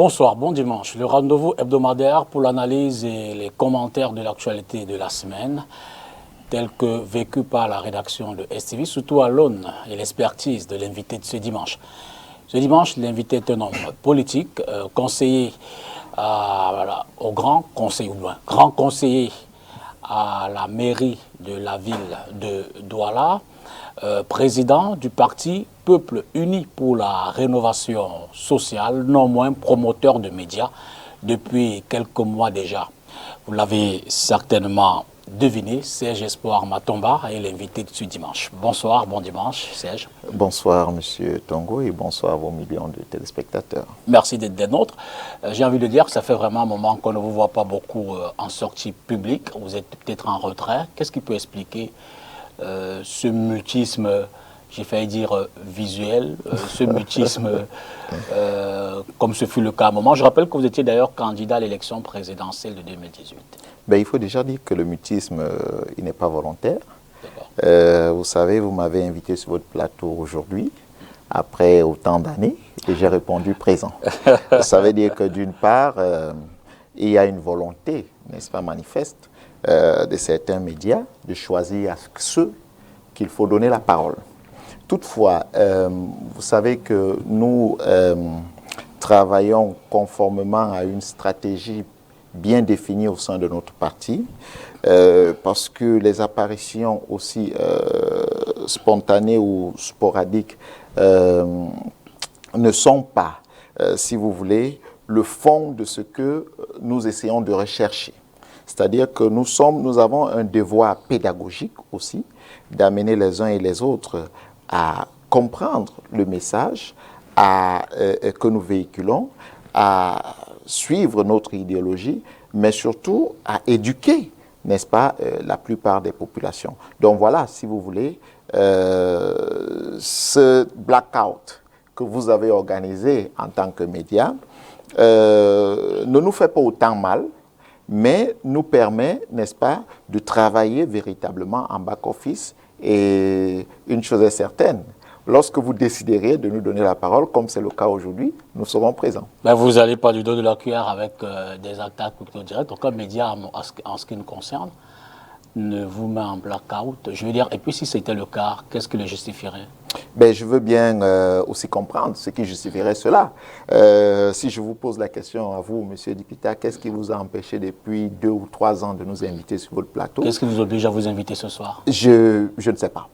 Bonsoir, bon dimanche. Le rendez-vous hebdomadaire pour l'analyse et les commentaires de l'actualité de la semaine, tel que vécu par la rédaction de STV, surtout à l'aune et l'expertise de l'invité de ce dimanche. Ce dimanche, l'invité est un homme politique, conseiller au grand conseiller à la mairie de la ville de Douala, président du parti Peuple Uni pour la rénovation sociale, non moins promoteur de médias depuis quelques mois déjà. Vous l'avez certainement deviné, Serge Espoir Matomba est l'invité de ce dimanche. Bonsoir, bon dimanche, Serge. Bonsoir, Monsieur Tongo, et bonsoir à vos millions de téléspectateurs. Merci d'être des nôtres. J'ai envie de dire que ça fait vraiment un moment qu'on ne vous voit pas beaucoup en sortie publique. Vous êtes peut-être en retrait. Qu'est-ce qui peut expliquer ce mutisme, j'ai failli dire visuel, ce mutisme comme ce fut le cas à un moment. Je rappelle que vous étiez d'ailleurs candidat à l'élection présidentielle de 2018. Ben, il faut déjà dire que le mutisme, il n'est pas volontaire. Vous savez, vous m'avez invité sur votre plateau aujourd'hui, après autant d'années, et j'ai répondu présent. Ça veut dire que d'une part, il y a une volonté, n'est-ce pas, manifeste, de certains médias de choisir à ceux qu'il faut donner la parole. Toutefois, vous savez que nous travaillons conformément à une stratégie bien définie au sein de notre parti, parce que les apparitions aussi spontanées ou sporadiques ne sont pas, si vous voulez, le fond de ce que nous essayons de rechercher. C'est-à-dire que nous avons un devoir pédagogique aussi, d'amener les uns et les autres à comprendre le message que nous véhiculons, à suivre notre idéologie, mais surtout à éduquer, n'est-ce pas, la plupart des populations. Donc voilà, si vous voulez, ce blackout que vous avez organisé en tant que média ne nous fait pas autant mal, mais nous permet, n'est-ce pas, de travailler véritablement en back-office. Et une chose est certaine, lorsque vous déciderez de nous donner la parole, comme c'est le cas aujourd'hui, nous serons présents. Ben vous n'allez pas du dos de la cuillère avec des actes à couteau direct. Aucun média, en ce qui nous concerne, ne vous met en blackout. Je veux dire, et puis si c'était le cas, qu'est-ce qui le justifierait? Ben, je veux bien aussi comprendre ce qui justifierait cela. Si je vous pose la question à vous, Monsieur Dipita, qu'est-ce qui vous a empêché depuis 2 ou 3 ans de nous inviter sur votre plateau? Qu'est-ce qui vous oblige à vous inviter ce soir? Je ne sais pas.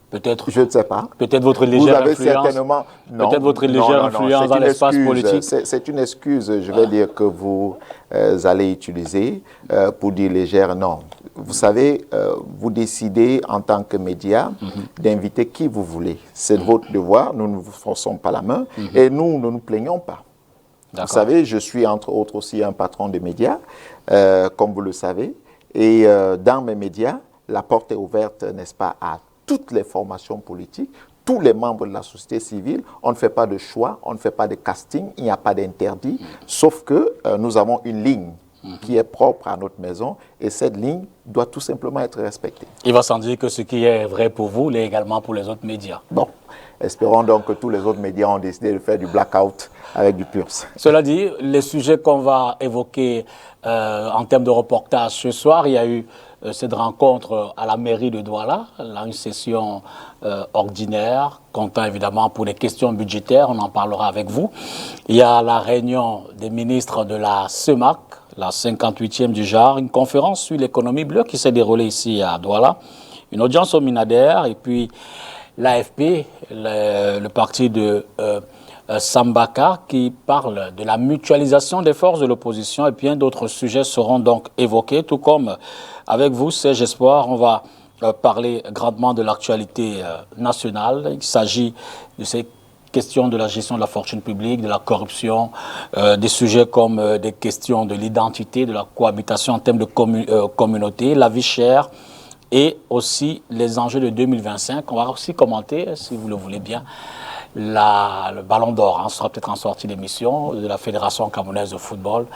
Peut-être. Je ne sais pas. Peut-être votre légère influence. Certainement. Peut-être votre légère influence dans l'espace politique. C'est une excuse, je vais dire, que vous allez utiliser pour dire légère. Non. Vous savez, vous décidez en tant que média d'inviter qui vous voulez. C'est votre devoir. Nous ne vous forçons pas la main et nous ne nous plaignons pas. Vous savez, je suis entre autres aussi un patron de médias, comme vous le savez. Et dans mes médias, la porte est ouverte, n'est-ce pas, à toutes les formations politiques, tous les membres de la société civile. On ne fait pas de choix, on ne fait pas de casting, il n'y a pas d'interdit, sauf que nous avons une ligne qui est propre à notre maison et cette ligne doit tout simplement être respectée. Il va sans dire que ce qui est vrai pour vous l'est également pour les autres médias. Bon, espérons donc que tous les autres médias ont décidé de faire du blackout avec du PURS. Cela dit, les sujets qu'on va évoquer en termes de reportage ce soir, il y a eu cette rencontre à la mairie de Douala, là, une session ordinaire, comptant évidemment pour les questions budgétaires, on en parlera avec vous. Il y a la réunion des ministres de la CEMAC, la 58e du genre, une conférence sur l'économie bleue qui s'est déroulée ici à Douala, une audience au Minader, et puis l'AFP, le parti de Sambaka, qui parle de la mutualisation des forces de l'opposition, et bien d'autres sujets seront donc évoqués, tout comme avec vous, Serge Espoir, on va parler grandement de l'actualité nationale. Il s'agit de ces questions de la gestion de la fortune publique, de la corruption, des sujets comme des questions de l'identité, de la cohabitation en termes de communauté, la vie chère et aussi les enjeux de 2025. On va aussi commenter, si vous le voulez bien, le Ballon d'Or. Ce sera peut-être en sortie d'émission de la Fédération camerounaise de football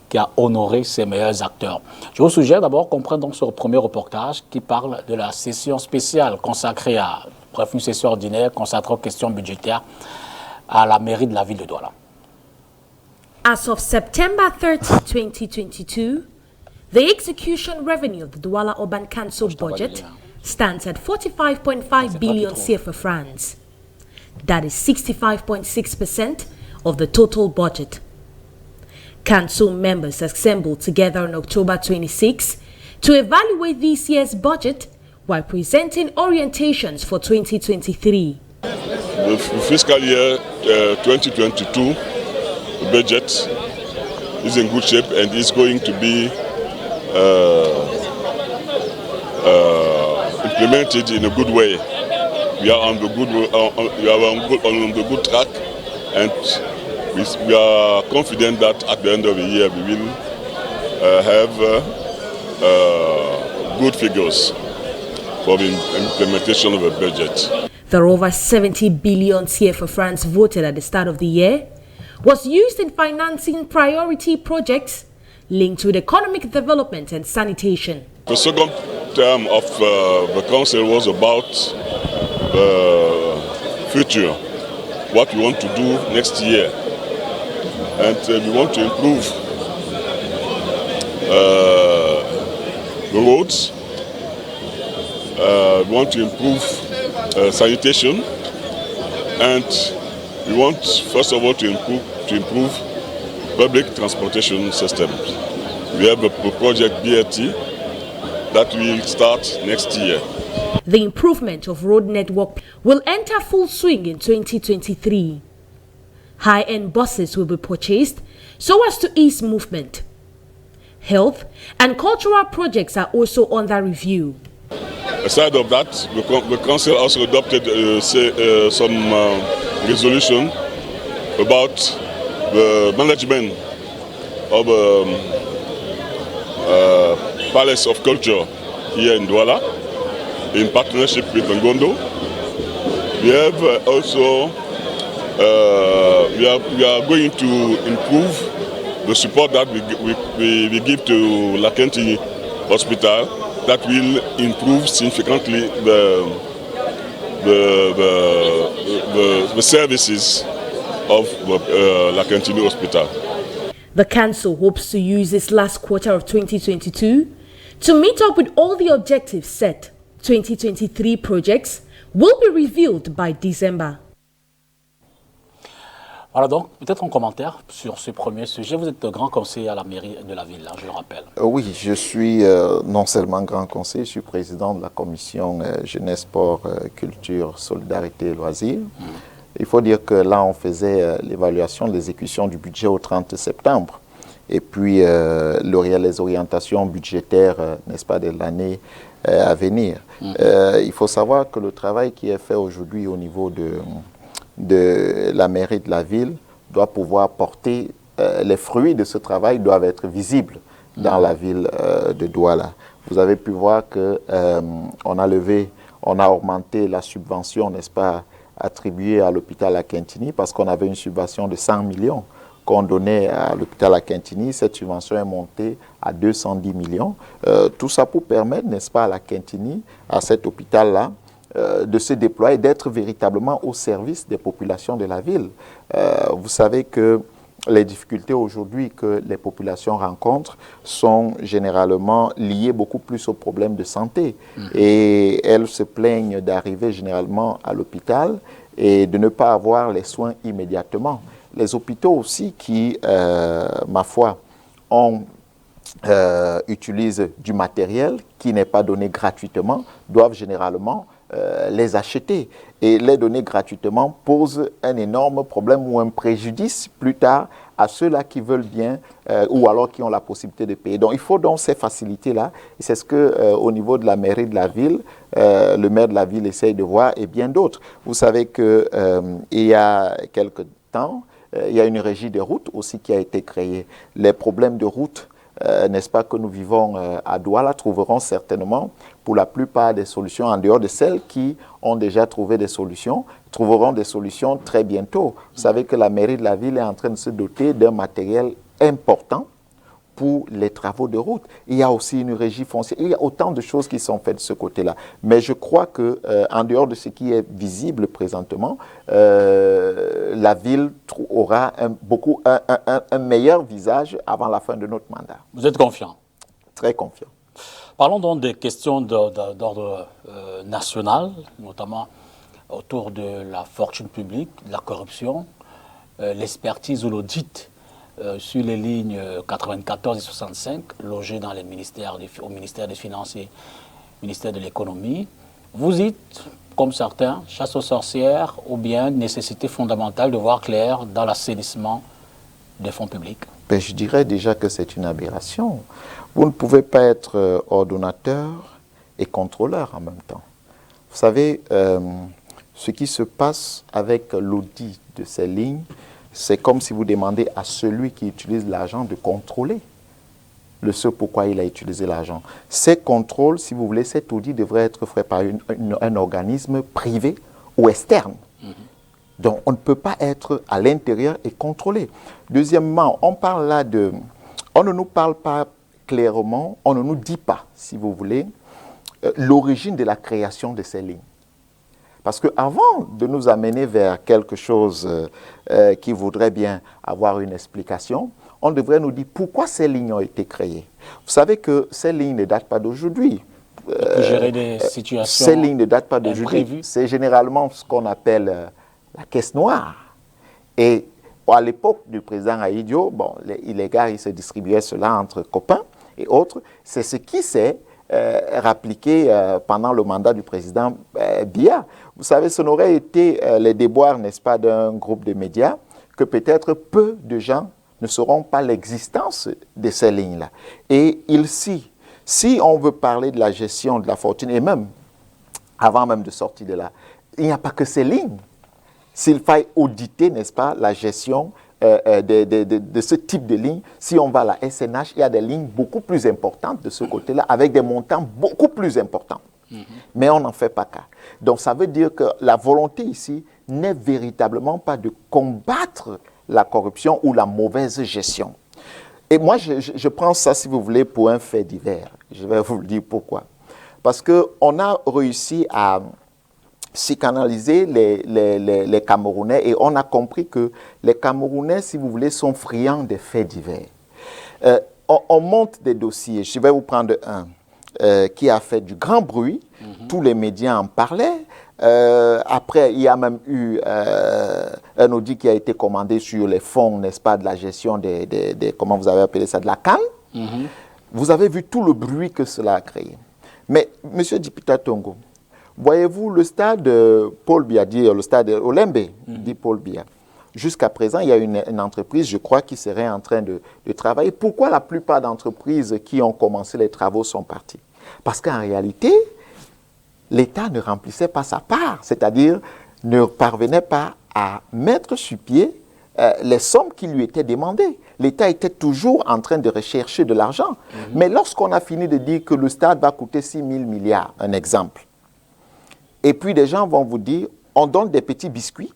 qui a honoré ses meilleurs acteurs. Je vous suggère d'abord qu'on prenne donc ce premier reportage qui parle de la session spéciale consacrée à, bref, une session ordinaire consacrée aux questions budgétaires à la mairie de la ville de Douala. As of September 30, 2022, the execution revenue of the Douala Urban Council budget stands at 45.5 billion CFA francs. That is 65.6% of the total budget. Council members assembled together on October 26 to evaluate this year's budget while presenting orientations for 2023. The fiscal year 2022 budget is in good shape and is going to be implemented in a good way. We are on the good track, and we are confident that at the end of the year we will have good figures for the implementation of a budget. The over 70 billion CFA francs voted at the start of the year was used in financing priority projects linked with economic development and sanitation. The second term of the council was about the future, what we want to do next year. And we want to improve the roads, we want to improve sanitation, and we want, first of all, to improve public transportation systems. We have a project BRT that will start next year. The improvement of road network will enter full swing in 2023. High-end buses will be purchased so as to ease movement. Health and cultural projects are also under review. Aside of that, the council also adopted some resolution about the management of Palace of Culture here in Douala in partnership with Ngondo. We have also we are going to improve the support that we give to Lakentini Hospital, that will improve significantly the services of Lakentini Hospital. The council hopes to use this last quarter of 2022 to meet up with all the objectives set. 2023 projects will be revealed by December. Voilà, donc peut-être un commentaire sur ce premier sujet. Vous êtes grand conseiller à la mairie de la ville, je le rappelle. Oui, je suis non seulement grand conseiller, je suis président de la commission jeunesse, sport, culture, solidarité et loisirs. Il faut dire que là, on faisait l'évaluation de l'exécution du budget au 30 septembre. Et puis, les orientations budgétaires, n'est-ce pas, de l'année à venir. Il faut savoir que le travail qui est fait aujourd'hui au niveau de la mairie de la ville doit pouvoir porter, les fruits de ce travail doivent être visibles dans la ville de Douala. Vous avez pu voir qu'on a augmenté la subvention, n'est-ce pas, attribuée à l'hôpital Lakentini, parce qu'on avait une subvention de 100 millions qu'on donnait à l'hôpital Lakentini. Cette subvention est montée à 210 millions. Tout ça pour permettre, n'est-ce pas, à Lakentini, à cet hôpital-là, de se déployer, d'être véritablement au service des populations de la ville. Vous savez que les difficultés aujourd'hui que les populations rencontrent sont généralement liées beaucoup plus aux problèmes de santé. Et elles se plaignent d'arriver généralement à l'hôpital et de ne pas avoir les soins immédiatement. Les hôpitaux aussi qui, ma foi, utilisent du matériel qui n'est pas donné gratuitement, doivent généralement les acheter. Et les donner gratuitement pose un énorme problème ou un préjudice plus tard à ceux-là qui veulent bien ou alors qui ont la possibilité de payer. Donc il faut donc ces facilités-là. Et c'est ce que au niveau de la mairie de la ville, le maire de la ville essaye de voir et bien d'autres. Vous savez que il y a quelque temps, il y a une régie des routes aussi qui a été créée. Les problèmes de route, n'est-ce pas, que nous vivons à Douala, trouveront certainement pour la plupart des solutions, en dehors de celles qui ont déjà trouvé des solutions, trouveront des solutions très bientôt. Vous savez que la mairie de la ville est en train de se doter d'un matériel important pour les travaux de route. Il y a aussi une régie foncière. Il y a autant de choses qui sont faites de ce côté-là. Mais je crois que, en dehors de ce qui est visible présentement, la ville aura un meilleur visage avant la fin de notre mandat. Vous êtes confiant? Très confiant. Parlons donc des questions d'ordre national, notamment autour de la fortune publique, de la corruption, l'expertise ou l'audit sur les lignes 94 et 65, logées dans les ministères au ministère des Finances et au ministère de l'Économie. Vous dites, comme certains, chasse aux sorcières ou bien nécessité fondamentale de voir clair dans l'assainissement des fonds publics? Ben, je dirais déjà que c'est une aberration. Vous ne pouvez pas être ordonnateur et contrôleur en même temps. Vous savez, ce qui se passe avec l'audit de ces lignes, c'est comme si vous demandez à celui qui utilise l'argent de contrôler ce pourquoi il a utilisé l'argent. Ces contrôles, si vous voulez, cet audit devrait être fait par un organisme privé ou externe. Donc, on ne peut pas être à l'intérieur et contrôler. Deuxièmement, on ne nous parle pas clairement, on ne nous dit pas, si vous voulez, l'origine de la création de ces lignes. Parce qu'avant de nous amener vers quelque chose qui voudrait bien avoir une explication, on devrait nous dire pourquoi ces lignes ont été créées. Vous savez que ces lignes ne datent pas d'aujourd'hui. Pour gérer des situations ces lignes ne datent pas d'aujourd'hui. imprévues. C'est généralement ce qu'on appelle la caisse noire. Et à l'époque du président Ahidjo, bon, les gars, ils se distribuaient cela entre copains et autres. C'est ce qui s'est rappliqué pendant le mandat du président Biya. Vous savez, ce n'aurait été les déboires, n'est-ce pas, d'un groupe de médias que peut-être peu de gens ne sauront pas l'existence de ces lignes-là. Et si on veut parler de la gestion de la fortune, et même avant même de sortir de là, il n'y a pas que ces lignes. S'il faille auditer, n'est-ce pas, la gestion de ce type de ligne, si on va à la SNH, il y a des lignes beaucoup plus importantes de ce côté-là, avec des montants beaucoup plus importants. Mais on n'en fait pas cas. Donc ça veut dire que la volonté ici n'est véritablement pas de combattre la corruption ou la mauvaise gestion. Et moi, je prends ça, si vous voulez, pour un fait divers. Je vais vous le dire pourquoi. Parce qu'on a réussi à psychanalyser les Camerounais et on a compris que les Camerounais, si vous voulez, sont friands des faits divers. On monte des dossiers, je vais vous prendre un qui a fait du grand bruit, tous les médias en parlaient. Après, il y a même eu un audit qui a été commandé sur les fonds, n'est-ce pas, de la gestion comment vous avez appelé ça, de la CAN. Vous avez vu tout le bruit que cela a créé. Mais, M. Dipita Tongo, voyez-vous, le stade Paul Biya, le stade Olembe, dit Paul Biya, jusqu'à présent, il y a une entreprise, je crois, qui serait en train de travailler. Pourquoi la plupart d'entreprises qui ont commencé les travaux sont parties? Parce qu'en réalité, l'État ne remplissait pas sa part, c'est-à-dire ne parvenait pas à mettre sur pied les sommes qui lui étaient demandées. L'État était toujours en train de rechercher de l'argent. Mais lorsqu'on a fini de dire que le stade va coûter 6 000 milliards, un exemple, et puis des gens vont vous dire, on donne des petits biscuits,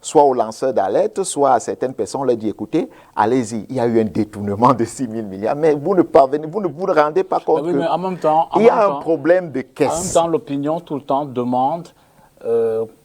soit aux lanceurs d'alerte, soit à certaines personnes, on leur dit, écoutez, allez-y, il y a eu un détournement de 6 000 milliards, mais vous ne vous rendez pas compte oui, mais en même temps, il y a un problème de caisse. En même temps, l'opinion, tout le temps, demande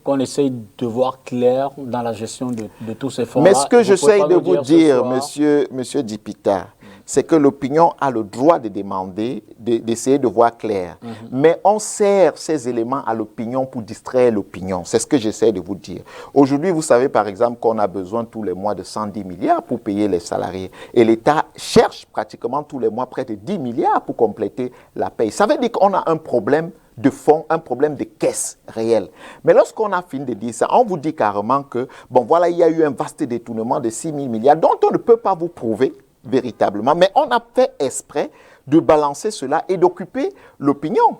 qu'on essaye de voir clair dans la gestion de tous ces fonds-là. Mais ce que j'essaye de vous dire, monsieur Dipita, c'est que l'opinion a le droit de demander, d'essayer de voir clair. Mais on sert ces éléments à l'opinion pour distraire l'opinion. C'est ce que j'essaie de vous dire. Aujourd'hui, vous savez par exemple qu'on a besoin tous les mois de 110 milliards pour payer les salariés. Et l'État cherche pratiquement tous les mois près de 10 milliards pour compléter la paye. Ça veut dire qu'on a un problème de fonds, un problème de caisse réel. Mais lorsqu'on a fini de dire ça, on vous dit carrément que, bon voilà, il y a eu un vaste détournement de 6 000 milliards dont on ne peut pas vous prouver véritablement, mais on a fait exprès de balancer cela et d'occuper l'opinion.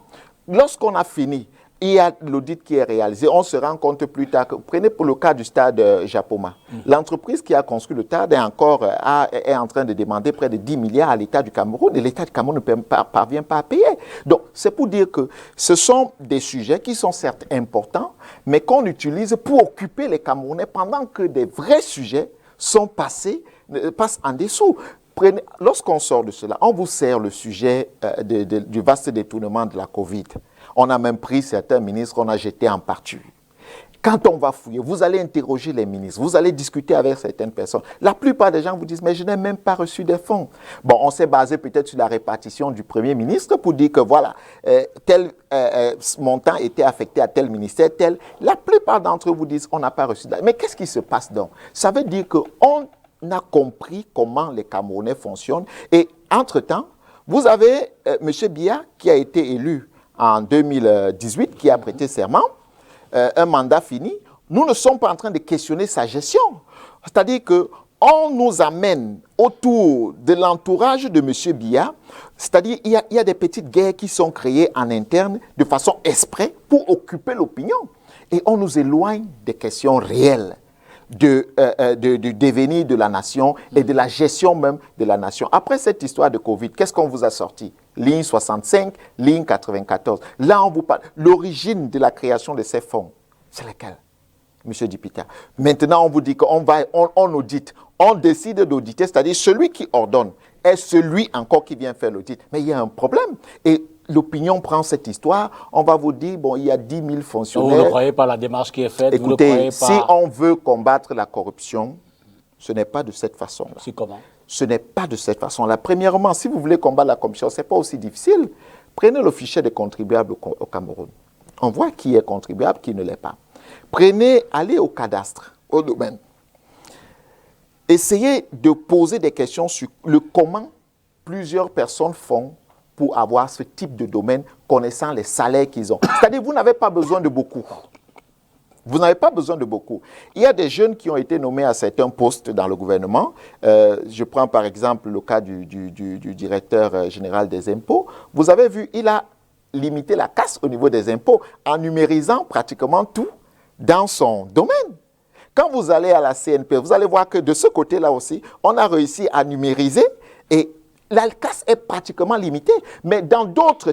Lorsqu'on a fini, il y a l'audit qui est réalisé, on se rend compte plus tard que, prenez pour le cas du stade Japoma, l'entreprise qui a construit le stade est en train de demander près de 10 milliards à l'État du Cameroun et l'État du Cameroun ne parvient pas à payer. Donc, c'est pour dire que ce sont des sujets qui sont certes importants, mais qu'on utilise pour occuper les Camerounais pendant que des vrais sujets passent en dessous. lorsqu'on sort de cela, on vous sert le sujet du vaste détournement de la Covid. On a même pris certains ministres, on a jeté en pâture. Quand on va fouiller, vous allez interroger les ministres, vous allez discuter avec certaines personnes. La plupart des gens vous disent, mais je n'ai même pas reçu des fonds. Bon, on s'est basé peut-être sur la répartition du Premier ministre pour dire que voilà, tel montant était affecté à tel ministère, tel. La plupart d'entre eux vous disent, on n'a pas reçu d'argent. Mais qu'est-ce qui se passe donc? Ça veut dire qu'on a compris comment les Camerounais fonctionnent. Et entre-temps, vous avez M. Biya qui a été élu en 2018, qui a prêté serment. Un mandat fini, nous ne sommes pas en train de questionner sa gestion. C'est-à-dire qu'on nous amène autour de l'entourage de M. Biya, c'est-à-dire il y a des petites guerres qui sont créées en interne de façon exprès pour occuper l'opinion. Et on nous éloigne des questions réelles du devenir de la nation et de la gestion même de la nation. Après cette histoire de Covid, qu'est-ce qu'on vous a sorti? Ligne 65, ligne 94. Là, on vous parle. L'origine de la création de ces fonds, c'est laquelle, M. Dipita? Maintenant, on vous dit qu'on audite. On décide d'auditer, c'est-à-dire celui qui ordonne est celui encore qui vient faire l'audit. Mais il y a un problème. Et l'opinion prend cette histoire. On va vous dire, bon, il y a 10 000 fonctionnaires. Vous ne croyez pas la démarche qui est faite? Écoutez, vous ne croyez pas... si on veut combattre la corruption, ce n'est pas de cette façon-là. Si comment? Ce n'est pas de cette façon-là. Premièrement, si vous voulez combattre la corruption, ce n'est pas aussi difficile. Prenez le fichier des contribuables au Cameroun. On voit qui est contribuable, qui ne l'est pas. Allez au cadastre, au domaine. Essayez de poser des questions sur le comment plusieurs personnes font pour avoir ce type de domaine, connaissant les salaires qu'ils ont. C'est-à-dire, vous n'avez pas besoin de beaucoup. Vous n'avez pas besoin de beaucoup. Il y a des jeunes qui ont été nommés à certains postes dans le gouvernement. Je prends par exemple le cas du directeur général des impôts. Vous avez vu, il a limité la casse au niveau des impôts en numérisant pratiquement tout dans son domaine. Quand vous allez à la CNP, vous allez voir que de ce côté-là aussi, on a réussi à numériser et la casse est pratiquement limitée. Mais dans d'autres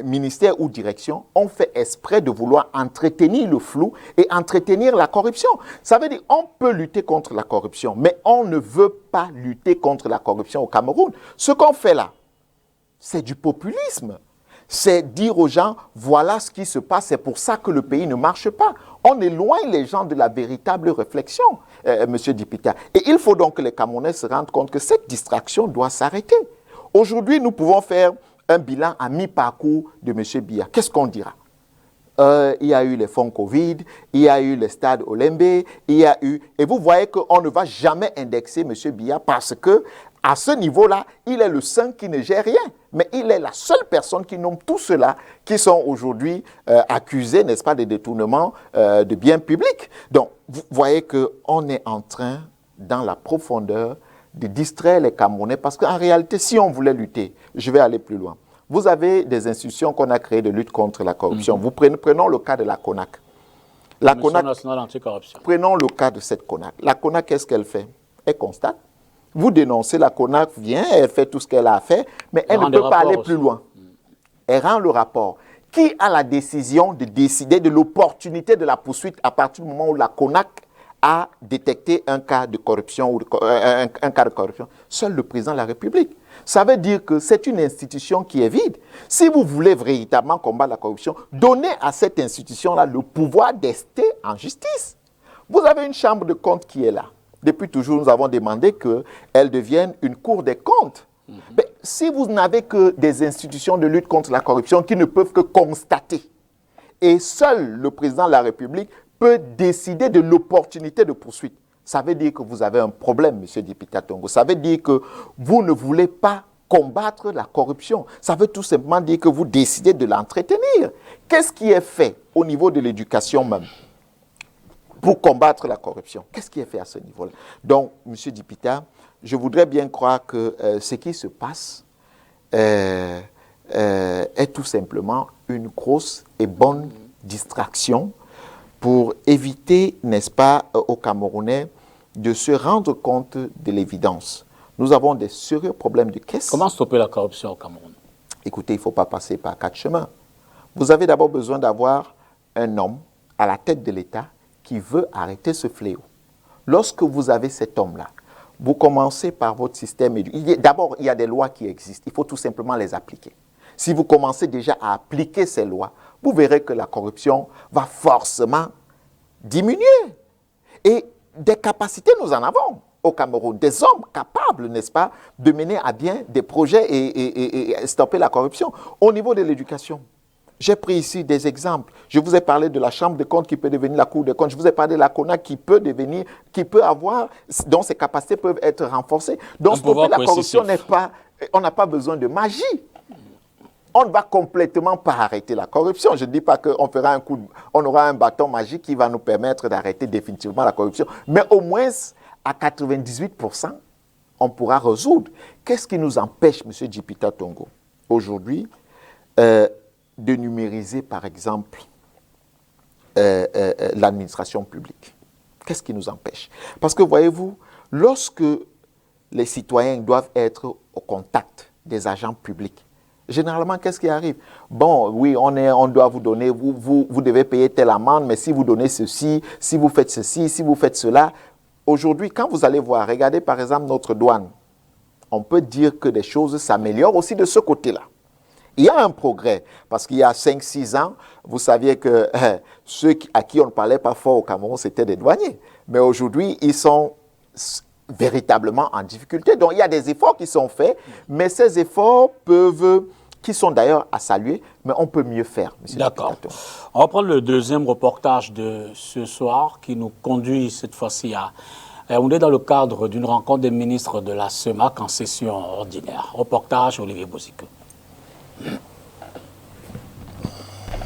ministères ou directions, on fait exprès de vouloir entretenir le flou et entretenir la corruption. Ça veut dire qu'on peut lutter contre la corruption, mais on ne veut pas lutter contre la corruption au Cameroun. Ce qu'on fait là, c'est du populisme. C'est dire aux gens, voilà ce qui se passe, c'est pour ça que le pays ne marche pas. On éloigne les gens de la véritable réflexion, M. Dipita. Et il faut donc que les Camerounais se rendent compte que cette distraction doit s'arrêter. Aujourd'hui, nous pouvons faire un bilan à mi-parcours de M. Biya. Qu'est-ce qu'on dira? Il y a eu les fonds Covid, il y a eu les stades Olembe, il y a eu... Et vous voyez qu'on ne va jamais indexer M. Biya parce que à ce niveau-là, il est le seul qui ne gère rien. Mais il est la seule personne qui nomme tous ceux-là qui sont aujourd'hui accusés, n'est-ce pas, de détournement de biens publics. Donc, vous voyez qu'on est en train, dans la profondeur, de distraire les Camerounais parce qu'en réalité, si on voulait lutter, je vais aller plus loin. Vous avez des institutions qu'on a créées de lutte contre la corruption. Vous prenons le cas de la CONAC. La Commission nationale anticorruption. Prenons le cas de cette CONAC. La CONAC, qu'est-ce qu'elle fait? Elle constate. Vous dénoncez, la CONAC vient, elle fait tout ce qu'elle a fait, mais elle ne peut pas aller plus loin. Elle rend le rapport. Qui a la décision de décider de l'opportunité de la poursuite à partir du moment où la CONAC a détecté un cas de corruption ou un cas de corruption? Seul le président de la République. Ça veut dire que c'est une institution qui est vide. Si vous voulez véritablement combattre la corruption, donnez à cette institution-là le pouvoir d'ester en justice. Vous avez une chambre de comptes qui est là. Depuis toujours, nous avons demandé qu'elle devienne une cour des comptes. Mais si vous n'avez que des institutions de lutte contre la corruption qui ne peuvent que constater, et seul le président de la République peut décider de l'opportunité de poursuite, ça veut dire que vous avez un problème, M. Dipita Tongo. Ça veut dire que vous ne voulez pas combattre la corruption. Ça veut tout simplement dire que vous décidez de l'entretenir. Qu'est-ce qui est fait au niveau de l'éducation même pour combattre la corruption? Qu'est-ce qui est fait à ce niveau-là? Donc, M. Dipita, je voudrais bien croire que ce qui se passe est tout simplement une grosse et bonne distraction pour éviter, n'est-ce pas, aux Camerounais de se rendre compte de l'évidence. Nous avons des sérieux problèmes de caisse. Comment stopper la corruption au Cameroun? Écoutez, il ne faut pas passer par 4 chemins. Vous avez d'abord besoin d'avoir un homme à la tête de l'État qui veut arrêter ce fléau. Lorsque vous avez cet homme-là, vous commencez par votre système éducatif. D'abord, il y a des lois qui existent. Il faut tout simplement les appliquer. Si vous commencez déjà à appliquer ces lois, vous verrez que la corruption va forcément diminuer. Et des capacités, nous en avons au Cameroun. Des hommes capables, n'est-ce pas, de mener à bien des projets et stopper la corruption. Au niveau de l'éducation, j'ai pris ici des exemples. Je vous ai parlé de la Chambre des comptes qui peut devenir la Cour des comptes. Je vous ai parlé de la CONAC qui peut avoir, dont ses capacités peuvent être renforcées. Donc, stopper la corruption n'est pas, on n'a pas besoin de magie. On ne va complètement pas arrêter la corruption. Je ne dis pas qu'on fera on aura un bâton magique qui va nous permettre d'arrêter définitivement la corruption. Mais au moins, à 98%, on pourra résoudre. Qu'est-ce qui nous empêche, M. Djipita Tongo, aujourd'hui, de numériser, par exemple, l'administration publique? Qu'est-ce qui nous empêche? Parce que, voyez-vous, lorsque les citoyens doivent être au contact des agents publics, généralement, qu'est-ce qui arrive? Bon, oui, on doit vous donner, vous devez payer telle amende, mais si vous donnez ceci, si vous faites ceci, si vous faites cela. Aujourd'hui, quand vous allez voir, regardez par exemple notre douane, on peut dire que des choses s'améliorent aussi de ce côté-là. Il y a un progrès, parce qu'il y a 5-6 ans, vous saviez que ceux à qui on ne parlait pas fort au Cameroun, c'était des douaniers. Mais aujourd'hui, ils sont véritablement en difficulté. Donc, il y a des efforts qui sont faits, mais ces efforts qui sont d'ailleurs à saluer, mais on peut mieux faire. D'accord. On va prendre le deuxième reportage de ce soir qui nous conduit cette fois-ci à Yaoundé dans le cadre d'une rencontre des ministres de la CEMAC en session ordinaire. Reportage Olivier Boziko.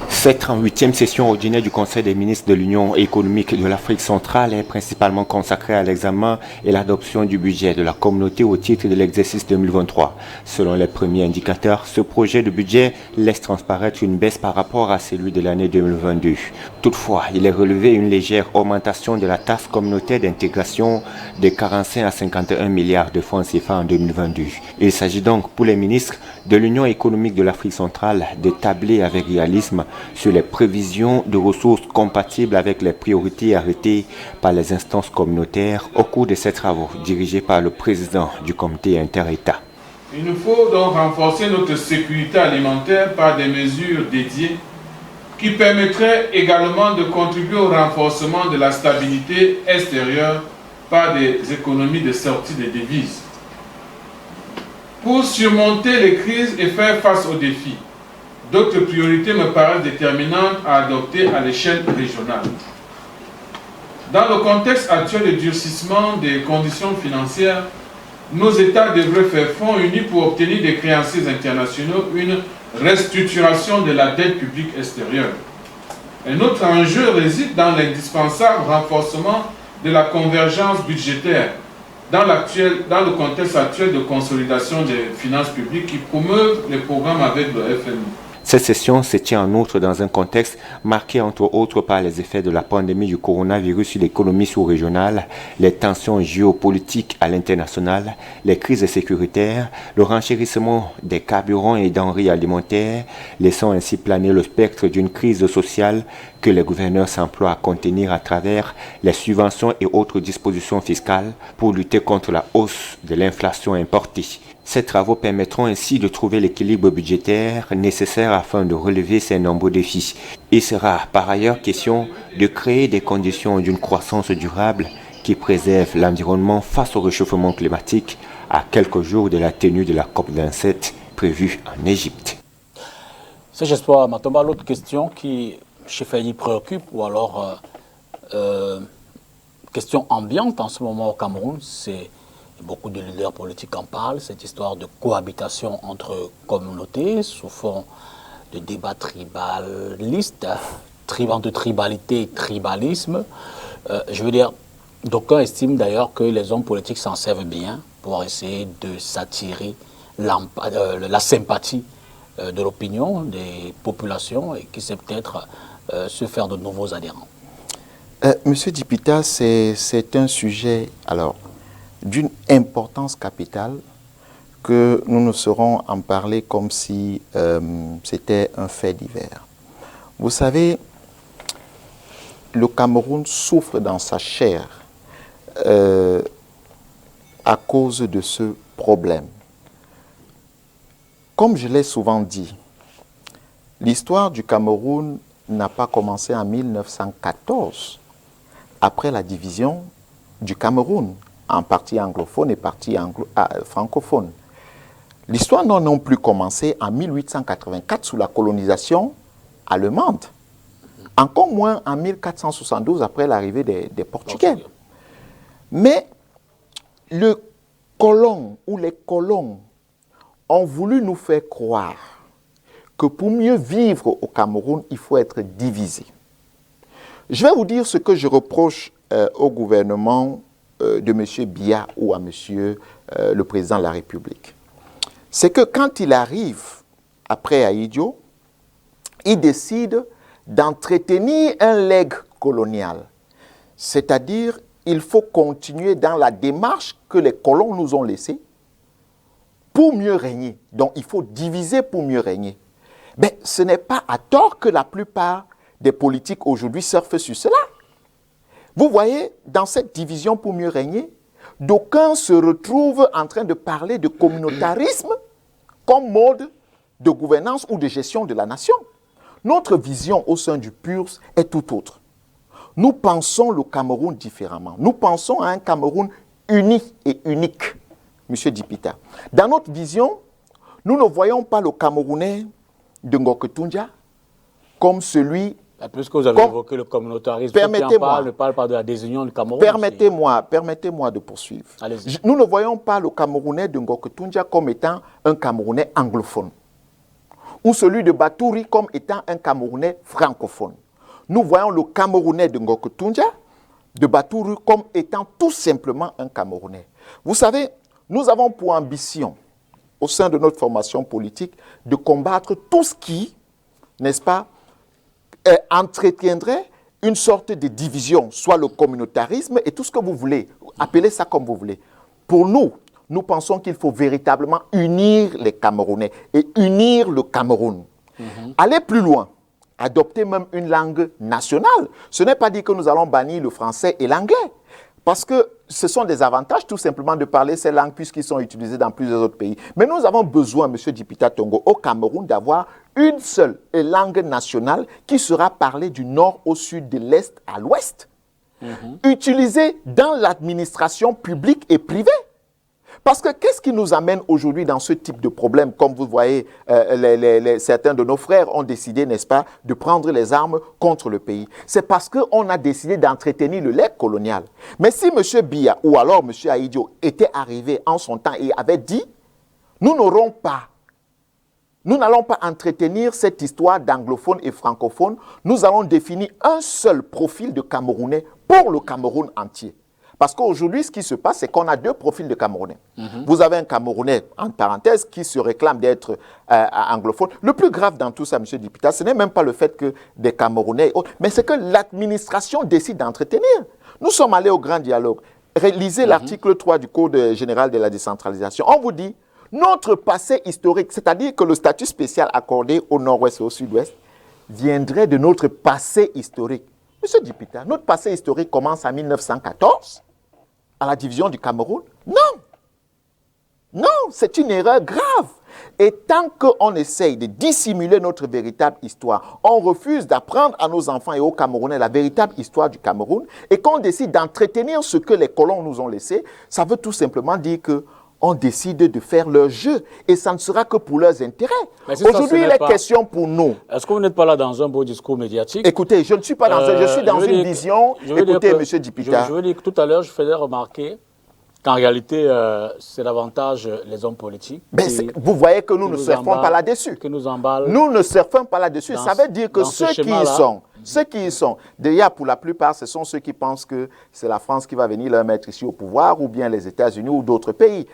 Cette 38e session ordinaire du Conseil des ministres de l'Union économique de l'Afrique centrale est principalement consacrée à l'examen et l'adoption du budget de la communauté au titre de l'exercice 2023. Selon les premiers indicateurs, ce projet de budget laisse transparaître une baisse par rapport à celui de l'année 2022. Toutefois, il est relevé une légère augmentation de la taxe communautaire d'intégration de 45 à 51 milliards de francs CFA en 2022. Il s'agit donc pour les ministres de l'Union économique de l'Afrique centrale de tabler avec réalisme sur les prévisions de ressources compatibles avec les priorités arrêtées par les instances communautaires au cours de ces travaux dirigés par le président du comité inter-État. Il nous faut donc renforcer notre sécurité alimentaire par des mesures dédiées qui permettraient également de contribuer au renforcement de la stabilité extérieure par des économies de sortie des devises. Pour surmonter les crises et faire face aux défis, d'autres priorités me paraissent déterminantes à adopter à l'échelle régionale. Dans le contexte actuel de durcissement des conditions financières, nos États devraient faire front uni pour obtenir des créanciers internationaux une restructuration de la dette publique extérieure. Un autre enjeu réside dans l'indispensable renforcement de la convergence budgétaire dans le contexte actuel de consolidation des finances publiques qui promeuvent les programmes avec le FMI. Cette session se tient en outre dans un contexte marqué entre autres par les effets de la pandémie du coronavirus sur l'économie sous-régionale, les tensions géopolitiques à l'international, les crises sécuritaires, le renchérissement des carburants et denrées alimentaires, laissant ainsi planer le spectre d'une crise sociale que les gouverneurs s'emploient à contenir à travers les subventions et autres dispositions fiscales pour lutter contre la hausse de l'inflation importée. Ces travaux permettront ainsi de trouver l'équilibre budgétaire nécessaire afin de relever ces nombreux défis. Il sera par ailleurs question de créer des conditions d'une croissance durable qui préserve l'environnement face au réchauffement climatique à quelques jours de la tenue de la COP27 prévue en Égypte. C'est j'espère, Matomba, l'autre question qui, chez Faye, préoccupe, ou alors question ambiante en ce moment au Cameroun, c'est beaucoup de leaders politiques en parlent, cette histoire de cohabitation entre communautés sous fond de débat tribaliste, entre tribalité et tribalisme. Je veux dire, d'aucuns estiment d'ailleurs que les hommes politiques s'en servent bien pour essayer de s'attirer la sympathie de l'opinion des populations et qui sait peut-être se faire de nouveaux adhérents. Monsieur Djipita, c'est un sujet d'une importance capitale que nous ne saurons en parler comme si c'était un fait divers. Vous savez, le Cameroun souffre dans sa chair à cause de ce problème. Comme je l'ai souvent dit, l'histoire du Cameroun n'a pas commencé en 1914, après la division du Cameroun, en partie anglophone et partie francophone. L'histoire n'a non plus commencé en 1884 sous la colonisation allemande, encore moins en 1472 après l'arrivée des Portugais. Mais le colon ou les colons ont voulu nous faire croire que pour mieux vivre au Cameroun, il faut être divisé. Je vais vous dire ce que je reproche au gouvernement de M. Biya ou à M. Le Président de la République. C'est que quand il arrive après Ahidjo, il décide d'entretenir un legs colonial. C'est-à-dire, il faut continuer dans la démarche que les colons nous ont laissée pour mieux régner. Donc, il faut diviser pour mieux régner. Mais ce n'est pas à tort que la plupart des politiques aujourd'hui surfent sur cela. Vous voyez, dans cette division pour mieux régner, d'aucuns se retrouvent en train de parler de communautarisme comme mode de gouvernance ou de gestion de la nation. Notre vision au sein du PURS est tout autre. Nous pensons le Cameroun différemment. Nous pensons à un Cameroun uni et unique, M. Dipita. Dans notre vision, nous ne voyons pas le Camerounais de Ngok Tunja comme celui... Puisque vous avez évoqué le communautarisme, ne parle pas de la désunion du Cameroun. Permettez-moi de poursuivre. Nous ne voyons pas le Camerounais de Ngok Tunja comme étant un Camerounais anglophone, ou celui de Batouri comme étant un Camerounais francophone. Nous voyons le Camerounais de Ngok Tunja, de Batouri, comme étant tout simplement un Camerounais. Vous savez, nous avons pour ambition, au sein de notre formation politique, de combattre tout ce qui, n'est-ce pas, entretiendrait une sorte de division, soit le communautarisme et tout ce que vous voulez, appelez ça comme vous voulez. Pour nous, nous pensons qu'il faut véritablement unir les Camerounais et unir le Cameroun. Aller plus loin, adopter même une langue nationale. Ce n'est pas dire que nous allons bannir le français et l'anglais, parce que ce sont des avantages tout simplement de parler ces langues puisqu'ils sont utilisés dans plusieurs autres pays. Mais nous avons besoin, M. Dipita Tongo, au Cameroun, d'avoir une seule langue nationale qui sera parlée du nord au sud, de l'est à l'ouest, utilisée dans l'administration publique et privée. Parce que qu'est-ce qui nous amène aujourd'hui dans ce type de problème? Comme vous voyez, certains de nos frères ont décidé, n'est-ce pas, de prendre les armes contre le pays. C'est parce qu'on a décidé d'entretenir le legs colonial. Mais si M. Biya ou alors M. Ahidjo était arrivé en son temps et avait dit, nous n'allons pas entretenir cette histoire d'anglophone et francophone, nous allons définir un seul profil de Camerounais pour le Cameroun entier. Parce qu'aujourd'hui, ce qui se passe, c'est qu'on a deux profils de Camerounais. Vous avez un Camerounais, en parenthèse, qui se réclame d'être anglophone. Le plus grave dans tout ça, M. Dipita, ce n'est même pas le fait que des Camerounais, mais c'est que l'administration décide d'entretenir. Nous sommes allés au grand dialogue. Lisez l'article 3 du Code général de la décentralisation. On vous dit, notre passé historique, c'est-à-dire que le statut spécial accordé au nord-ouest et au sud-ouest, viendrait de notre passé historique. M. Dipita, notre passé historique commence en 1914, à la division du Cameroun. Non, c'est une erreur grave. Et tant qu'on essaye de dissimuler notre véritable histoire, on refuse d'apprendre à nos enfants et aux Camerounais la véritable histoire du Cameroun, et qu'on décide d'entretenir ce que les colons nous ont laissé, ça veut tout simplement dire que on décide de faire leur jeu et ça ne sera que pour leurs intérêts. Aujourd'hui, il est question pour nous. Est-ce que vous n'êtes pas là dans un beau discours médiatique? Écoutez, je ne suis pas dans je suis dans une vision. Écoutez, M. Dipita. Je veux dire que tout à l'heure, je faisais remarquer qu'en réalité, c'est davantage les hommes politiques. Vous voyez que nous ne surfons pas là-dessus. Nous ne surfons pas là-dessus. Ça veut dire que ceux qui y sont, d'ailleurs pour la plupart, ce sont ceux qui pensent que c'est la France qui va venir leur mettre ici au pouvoir, ou bien les États-Unis ou d'autres pays.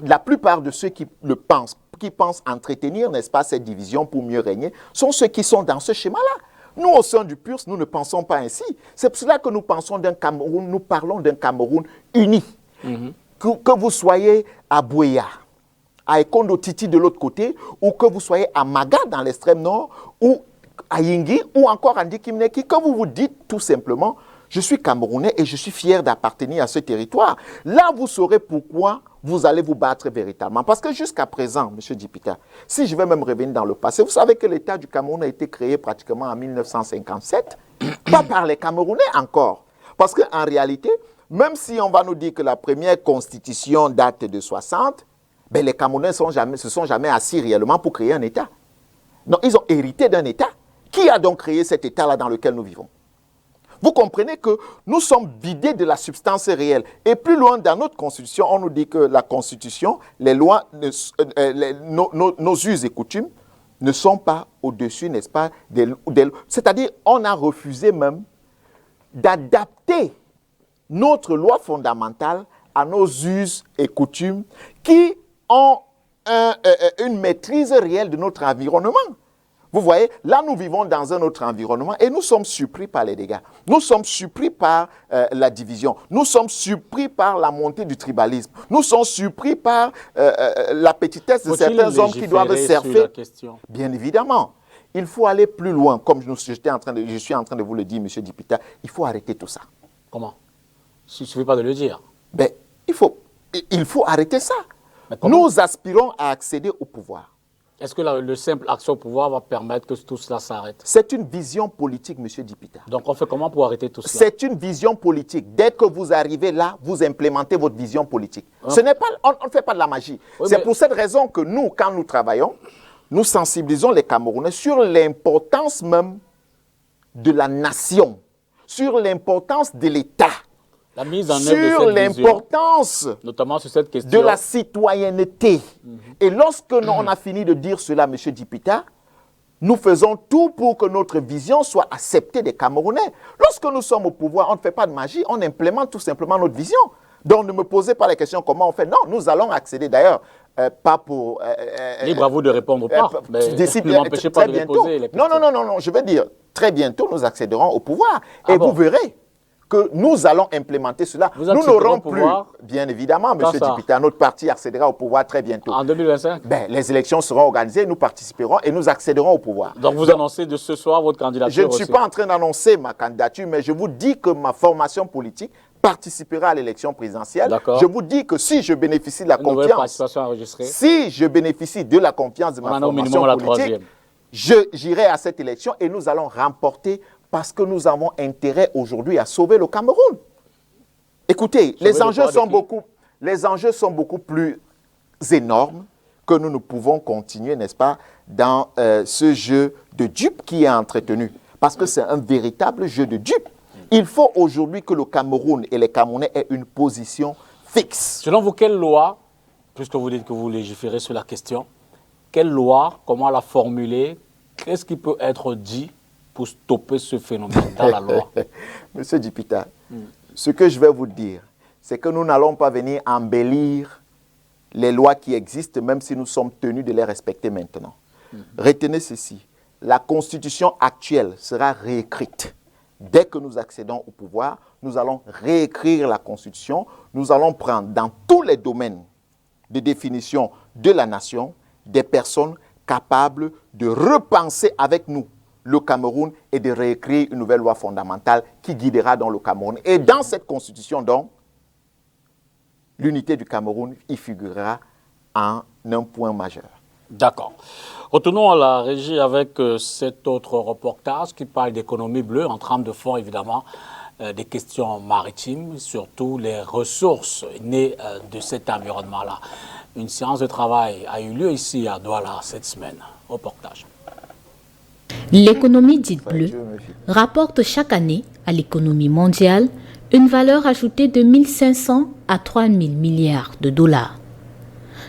La plupart de ceux qui le pensent, qui pensent entretenir, n'est-ce pas, cette division pour mieux régner, sont ceux qui sont dans ce schéma-là. Nous, au sein du PURS, nous ne pensons pas ainsi. C'est pour cela que nous pensons d'un Cameroun, nous parlons d'un Cameroun uni. Que vous soyez à Bouéa, à Ekondo Titi de l'autre côté, ou que vous soyez à Maga dans l'extrême nord, ou à Yingui, ou encore à Ndikimneki, que vous vous dites tout simplement, Je suis Camerounais et je suis fier d'appartenir à ce territoire. Là, vous saurez pourquoi vous allez vous battre véritablement. Parce que jusqu'à présent, M. Dipita, si je vais même revenir dans le passé, vous savez que l'État du Cameroun a été créé pratiquement en 1957, pas par les Camerounais encore. Parce qu'en réalité, même si on va nous dire que la première constitution date de 60, ben les Camerounais ne se sont jamais assis réellement pour créer un État. Non, ils ont hérité d'un État. Qui a donc créé cet État-là dans lequel nous vivons? Vous comprenez que nous sommes vidés de la substance réelle. Et plus loin dans notre Constitution, on nous dit que la Constitution, les lois, nos us et coutumes ne sont pas au-dessus, n'est-ce pas, c'est-à-dire, on a refusé même d'adapter notre loi fondamentale à nos us et coutumes qui ont une maîtrise réelle de notre environnement. Vous voyez, là, nous vivons dans un autre environnement et nous sommes surpris par les dégâts. Nous sommes surpris par la division. Nous sommes surpris par la montée du tribalisme. Nous sommes surpris par la petitesse de certains hommes qui doivent surfer. Bien évidemment. Il faut aller plus loin. Comme je suis en train de vous le dire, M. Dipita, il faut arrêter tout ça. Comment? Il ne suffit pas de le dire. Ben, il faut arrêter ça. Nous aspirons à accéder au pouvoir. Est-ce que le simple accès au pouvoir va permettre que tout cela s'arrête? C'est une vision politique, M. Dipita. Donc on fait comment pour arrêter tout cela? C'est une vision politique. Dès que vous arrivez là, vous implémentez votre vision politique. Ce n'est pas, on ne fait pas de la magie. Oui, c'est pour cette raison que nous, quand nous travaillons, nous sensibilisons les Camerounais sur l'importance même de la nation, sur l'importance de l'État. La mise en œuvre sur l'importance notamment sur cette question de la citoyenneté. Et lorsque on a fini de dire cela, M. Dipita, nous faisons tout pour que notre vision soit acceptée des Camerounais. Lorsque nous sommes au pouvoir, on ne fait pas de magie, on implémente tout simplement notre vision. Donc ne me posez pas la question comment on fait. Non, nous allons accéder d'ailleurs, pas pour... libre à vous de répondre ou pas, mais ne m'empêchez pas de poser les questions. Non, je veux dire, très bientôt nous accéderons au pouvoir. Et vous verrez que nous allons implémenter cela. Nous n'aurons plus, bien évidemment, M. Dipita, notre parti accédera au pouvoir très bientôt. En 2025 ? Les élections seront organisées, nous participerons et nous accéderons au pouvoir. Donc vous annoncez de ce soir votre candidature? Je ne suis pas en train d'annoncer ma candidature, mais je vous dis que ma formation politique participera à l'élection présidentielle. Je vous dis que si je bénéficie de la confiance, si je bénéficie de la confiance de ma formation politique, j'irai à cette élection et nous allons remporter parce que nous avons intérêt aujourd'hui à sauver le Cameroun. Écoutez, les enjeux sont beaucoup plus énormes que nous ne pouvons continuer, n'est-ce pas, dans ce jeu de dupes qui est entretenu. Parce que c'est un véritable jeu de dupes. Il faut aujourd'hui que le Cameroun et les Camerounais aient une position fixe. Selon vous, quelle loi, puisque vous dites que vous légiférez sur la question, quelle loi, comment la formuler, qu'est-ce qui peut être dit pour stopper ce phénomène dans la loi? Monsieur Dipita, ce que je vais vous dire, c'est que nous n'allons pas venir embellir les lois qui existent, même si nous sommes tenus de les respecter maintenant. Retenez ceci, la Constitution actuelle sera réécrite. Dès que nous accédons au pouvoir, nous allons réécrire la Constitution. Nous allons prendre dans tous les domaines de définition de la nation des personnes capables de repenser avec nous le Cameroun et de réécrire une nouvelle loi fondamentale qui guidera dans le Cameroun. Et dans cette constitution, donc, l'unité du Cameroun y figurera en un point majeur. D'accord. Retournons à la régie avec cet autre reportage qui parle d'économie bleue, en trame de fond évidemment des questions maritimes, surtout les ressources nées de cet environnement-là. Une séance de travail a eu lieu ici à Douala cette semaine. Reportage. L'économie dite bleue rapporte chaque année à l'économie mondiale une valeur ajoutée de 1 500 à 3 000 milliards de dollars.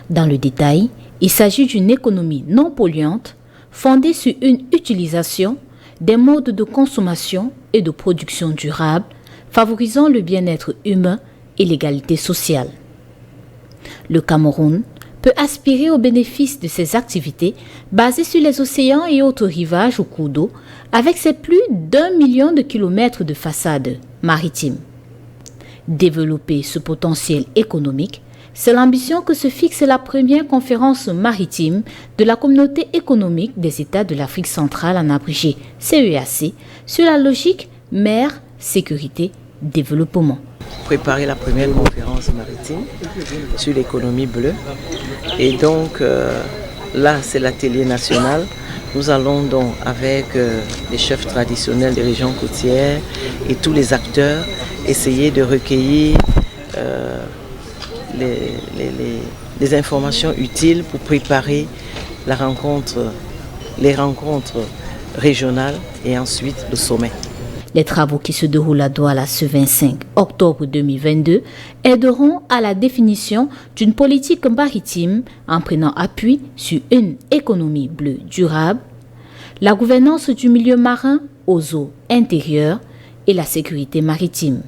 Dans le détail, il s'agit d'une économie non polluante fondée sur une utilisation des modes de consommation et de production durables, favorisant le bien-être humain et l'égalité sociale. Le Cameroun peut aspirer aux bénéfices de ces activités basées sur les océans et autres rivages ou cours d'eau, avec ses plus d'1 million de kilomètres de façades maritimes. Développer ce potentiel économique, c'est l'ambition que se fixe la première conférence maritime de la Communauté économique des États de l'Afrique centrale, en abrégé CEAC, sur la logique mer, sécurité, développement. Préparer la première conférence maritime sur l'économie bleue. Et donc, là, c'est l'atelier national. Nous allons donc, avec les chefs traditionnels des régions côtières et tous les acteurs, essayer de recueillir les informations utiles pour préparer les rencontres régionales et ensuite le sommet. Les travaux qui se déroulent à Douala ce 25 octobre 2022 aideront à la définition d'une politique maritime en prenant appui sur une économie bleue durable, la gouvernance du milieu marin aux eaux intérieures et la sécurité maritime.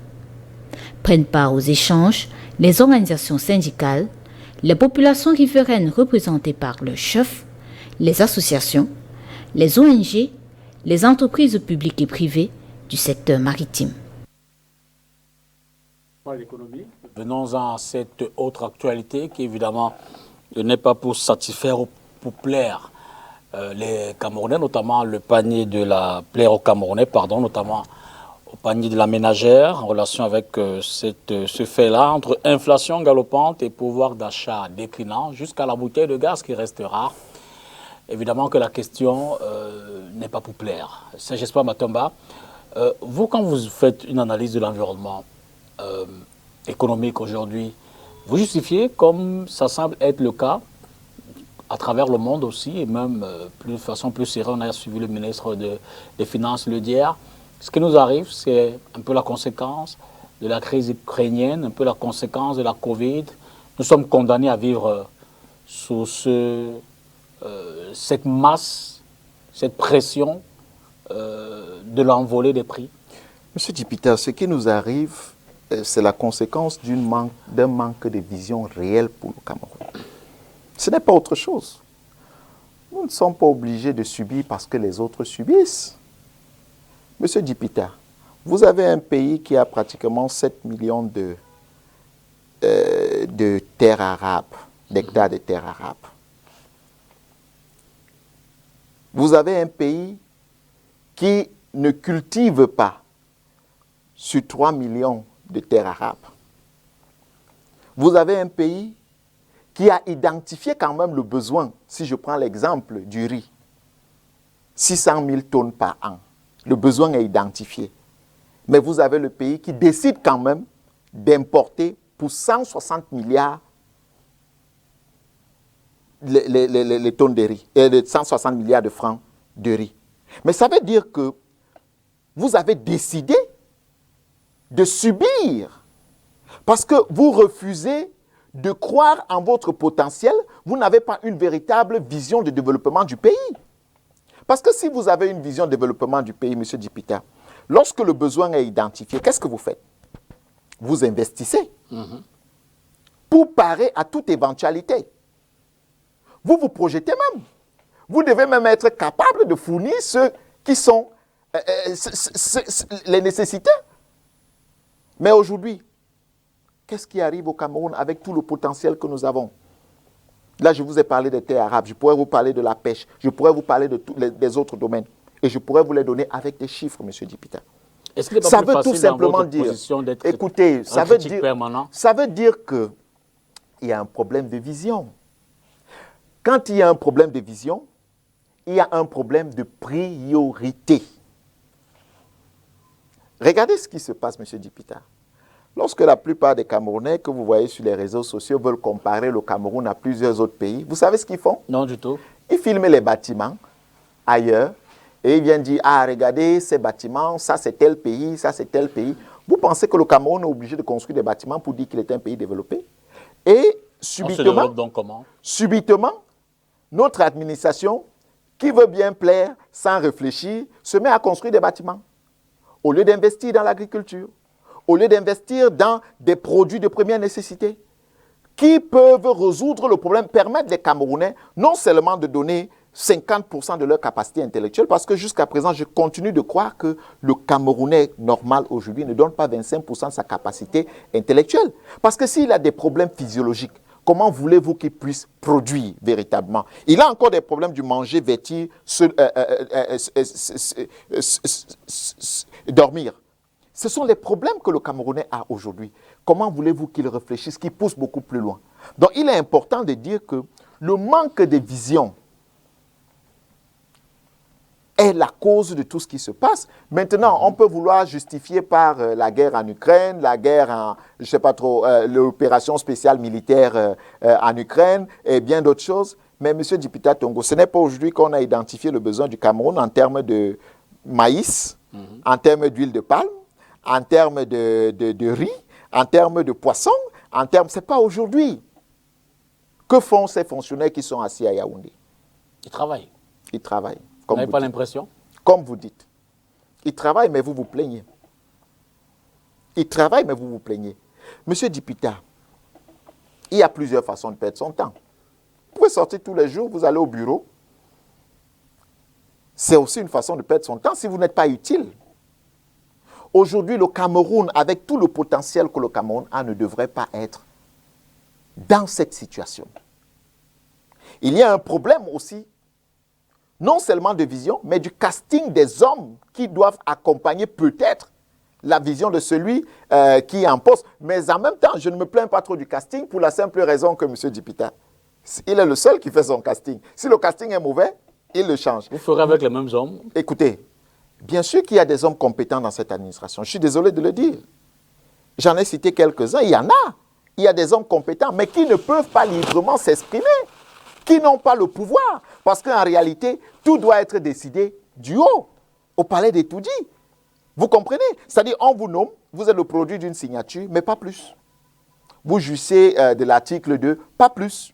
Prennent part aux échanges les organisations syndicales, les populations riveraines représentées par le chef, les associations, les ONG, les entreprises publiques et privées du secteur maritime. Venons-en à cette autre actualité qui évidemment n'est pas pour satisfaire ou pour plaire les Camerounais, notamment le panier de la plaire aux Camerounais, pardon, notamment au panier de la ménagère en relation avec ce fait-là entre inflation galopante et pouvoir d'achat déclinant jusqu'à la bouteille de gaz qui reste rare. Évidemment que la question n'est pas pour plaire. Saint-Jesper Matomba, vous, quand vous faites une analyse de l'environnement économique aujourd'hui, vous justifiez, comme ça semble être le cas, à travers le monde aussi, et même de façon plus sérieuse, on a suivi le ministre des Finances le dire. Ce qui nous arrive, c'est un peu la conséquence de la crise ukrainienne, un peu la conséquence de la Covid. Nous sommes condamnés à vivre sous cette masse, cette pression de l'envolée des prix. Monsieur Dipita, ce qui nous arrive, c'est la conséquence d'un manque de vision réelle pour le Cameroun. Ce n'est pas autre chose. Nous ne sommes pas obligés de subir parce que les autres subissent. Monsieur Dipita, vous avez un pays qui a pratiquement 7 millions de terres arables, d'hectares de terres arables. Vous avez un pays qui ne cultive pas sur 3 millions de terres arables. Vous avez un pays qui a identifié quand même le besoin, si je prends l'exemple du riz, 600 000 tonnes par an. Le besoin est identifié. Mais vous avez le pays qui décide quand même d'importer pour 160 milliards les tonnes de riz, 160 milliards de francs de riz. Mais ça veut dire que vous avez décidé de subir parce que vous refusez de croire en votre potentiel, vous n'avez pas une véritable vision de développement du pays. Parce que si vous avez une vision de développement du pays, M. Dipita, lorsque le besoin est identifié, qu'est-ce que vous faites? Vous investissez pour parer à toute éventualité. Vous vous projetez même. Vous devez même être capable de fournir ceux qui sont les nécessités. Mais aujourd'hui, qu'est-ce qui arrive au Cameroun avec tout le potentiel que nous avons? Là, je vous ai parlé des terres arabes, je pourrais vous parler de la pêche, je pourrais vous parler de tous les autres domaines. Et je pourrais vous les donner avec des chiffres, M. Dipita. Ça veut tout simplement dire, écoutez, ça veut dire qu'il y a un problème de vision. Quand il y a un problème de vision, il y a un problème de priorité. Regardez ce qui se passe, M. Dipita. Lorsque la plupart des Camerounais que vous voyez sur les réseaux sociaux veulent comparer le Cameroun à plusieurs autres pays, vous savez ce qu'ils font? Non du tout. Ils filment les bâtiments ailleurs et ils viennent dire « Ah, regardez ces bâtiments, ça c'est tel pays, ça c'est tel pays ». Vous pensez que le Cameroun est obligé de construire des bâtiments pour dire qu'il est un pays développé? Et subitement, on se développe donc comment? Subitement, notre administration, qui veut bien plaire sans réfléchir, se met à construire des bâtiments. Au lieu d'investir dans l'agriculture, au lieu d'investir dans des produits de première nécessité, qui peuvent résoudre le problème, permettre les Camerounais non seulement de donner 50% de leur capacité intellectuelle, parce que jusqu'à présent, je continue de croire que le Camerounais normal aujourd'hui ne donne pas 25% de sa capacité intellectuelle. Parce que s'il a des problèmes physiologiques, comment voulez-vous qu'il puisse produire véritablement? Il a encore des problèmes du manger, vêtir, dormir. Ce sont les problèmes que le Camerounais a aujourd'hui. Comment voulez-vous qu'il réfléchisse, qu'il pousse beaucoup plus loin? Donc, il est important de dire que le manque de vision est la cause de tout ce qui se passe. Maintenant, on peut vouloir justifier par la guerre en Ukraine, la guerre en, je ne sais pas trop, l'opération spéciale militaire en Ukraine et bien d'autres choses. Mais M. Dipita Tongo, ce n'est pas aujourd'hui qu'on a identifié le besoin du Cameroun en termes de maïs, en termes d'huile de palme, en termes de riz, en termes de poisson, en termes... Ce n'est pas aujourd'hui. Que font ces fonctionnaires qui sont assis à Yaoundé? Ils travaillent. Ils travaillent. Vous n'avez pas l'impression? Comme vous dites. Ils travaillent, mais vous vous plaignez. Ils travaillent, mais vous vous plaignez. Monsieur Dipita, il y a plusieurs façons de perdre son temps. Vous pouvez sortir tous les jours, vous allez au bureau. C'est aussi une façon de perdre son temps si vous n'êtes pas utile. Aujourd'hui, le Cameroun, avec tout le potentiel que le Cameroun a, ne devrait pas être dans cette situation. Il y a un problème aussi, non seulement de vision, mais du casting des hommes qui doivent accompagner peut-être la vision de celui qui est en poste. Mais en même temps, je ne me plains pas trop du casting pour la simple raison que M. Dipita, il est le seul qui fait son casting. Si le casting est mauvais, il le change. Vous ferez avec les mêmes hommes? Écoutez, bien sûr qu'il y a des hommes compétents dans cette administration. Je suis désolé de le dire. J'en ai cité quelques-uns, il y en a. Il y a des hommes compétents, mais qui ne peuvent pas librement s'exprimer, qui n'ont pas le pouvoir. Parce qu'en réalité, tout doit être décidé du haut, au palais des tout-dits. Vous comprenez? C'est-à-dire, on vous nomme, vous êtes le produit d'une signature, mais pas plus. Vous jouissez de l'article 2, pas plus.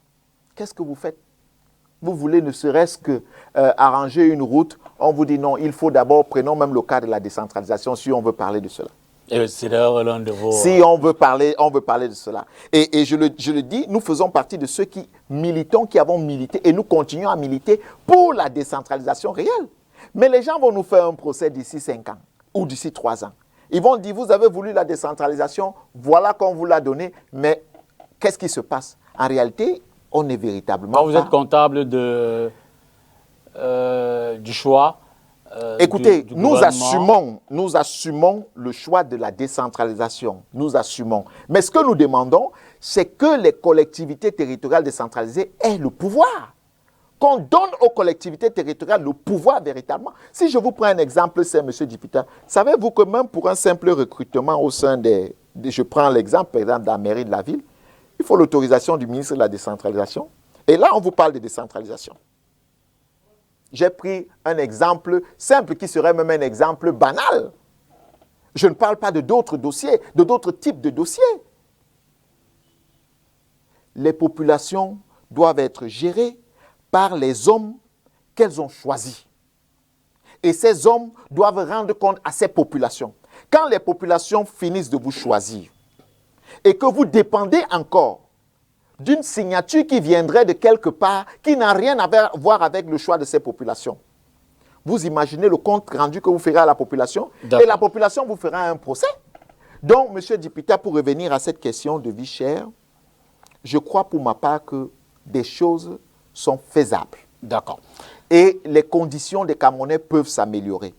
Qu'est-ce que vous faites? Vous voulez ne serait-ce que arranger une route, on vous dit non, il faut d'abord, prenons même le cas de la décentralisation, si on veut parler de cela. Et c'est d'ailleurs l'un de vos... Si on veut parler de cela. Et je le dis, nous faisons partie de ceux qui militons, qui avons milité, et nous continuons à militer pour la décentralisation réelle. Mais les gens vont nous faire un procès d'ici 5 ans, ou d'ici 3 ans. Ils vont dire, vous avez voulu la décentralisation, voilà qu'on vous l'a donné, mais qu'est-ce qui se passe? En réalité, on est véritablement... Quand vous êtes comptable du choix... Écoutez, du nous assumons le choix de la décentralisation. Nous assumons. Mais ce que nous demandons, c'est que les collectivités territoriales décentralisées aient le pouvoir. Qu'on donne aux collectivités territoriales le pouvoir véritablement. Si je vous prends un exemple, c'est M. Dipita. Savez-vous que même pour un simple recrutement au sein des... Je prends l'exemple, par exemple, de la mairie de la ville, il faut l'autorisation du ministre de la décentralisation. Et là, on vous parle de décentralisation. J'ai pris un exemple simple qui serait même un exemple banal. Je ne parle pas de d'autres dossiers, de d'autres types de dossiers. Les populations doivent être gérées par les hommes qu'elles ont choisis. Et ces hommes doivent rendre compte à ces populations. Quand les populations finissent de vous choisir et que vous dépendez encore d'une signature qui viendrait de quelque part, qui n'a rien à voir avec le choix de ces populations. Vous imaginez le compte rendu que vous ferez à la population, et la population vous fera un procès. Donc, M. Dipita, pour revenir à cette question de vie chère, je crois pour ma part que des choses sont faisables. D'accord. Et les conditions des Camerounais peuvent s'améliorer.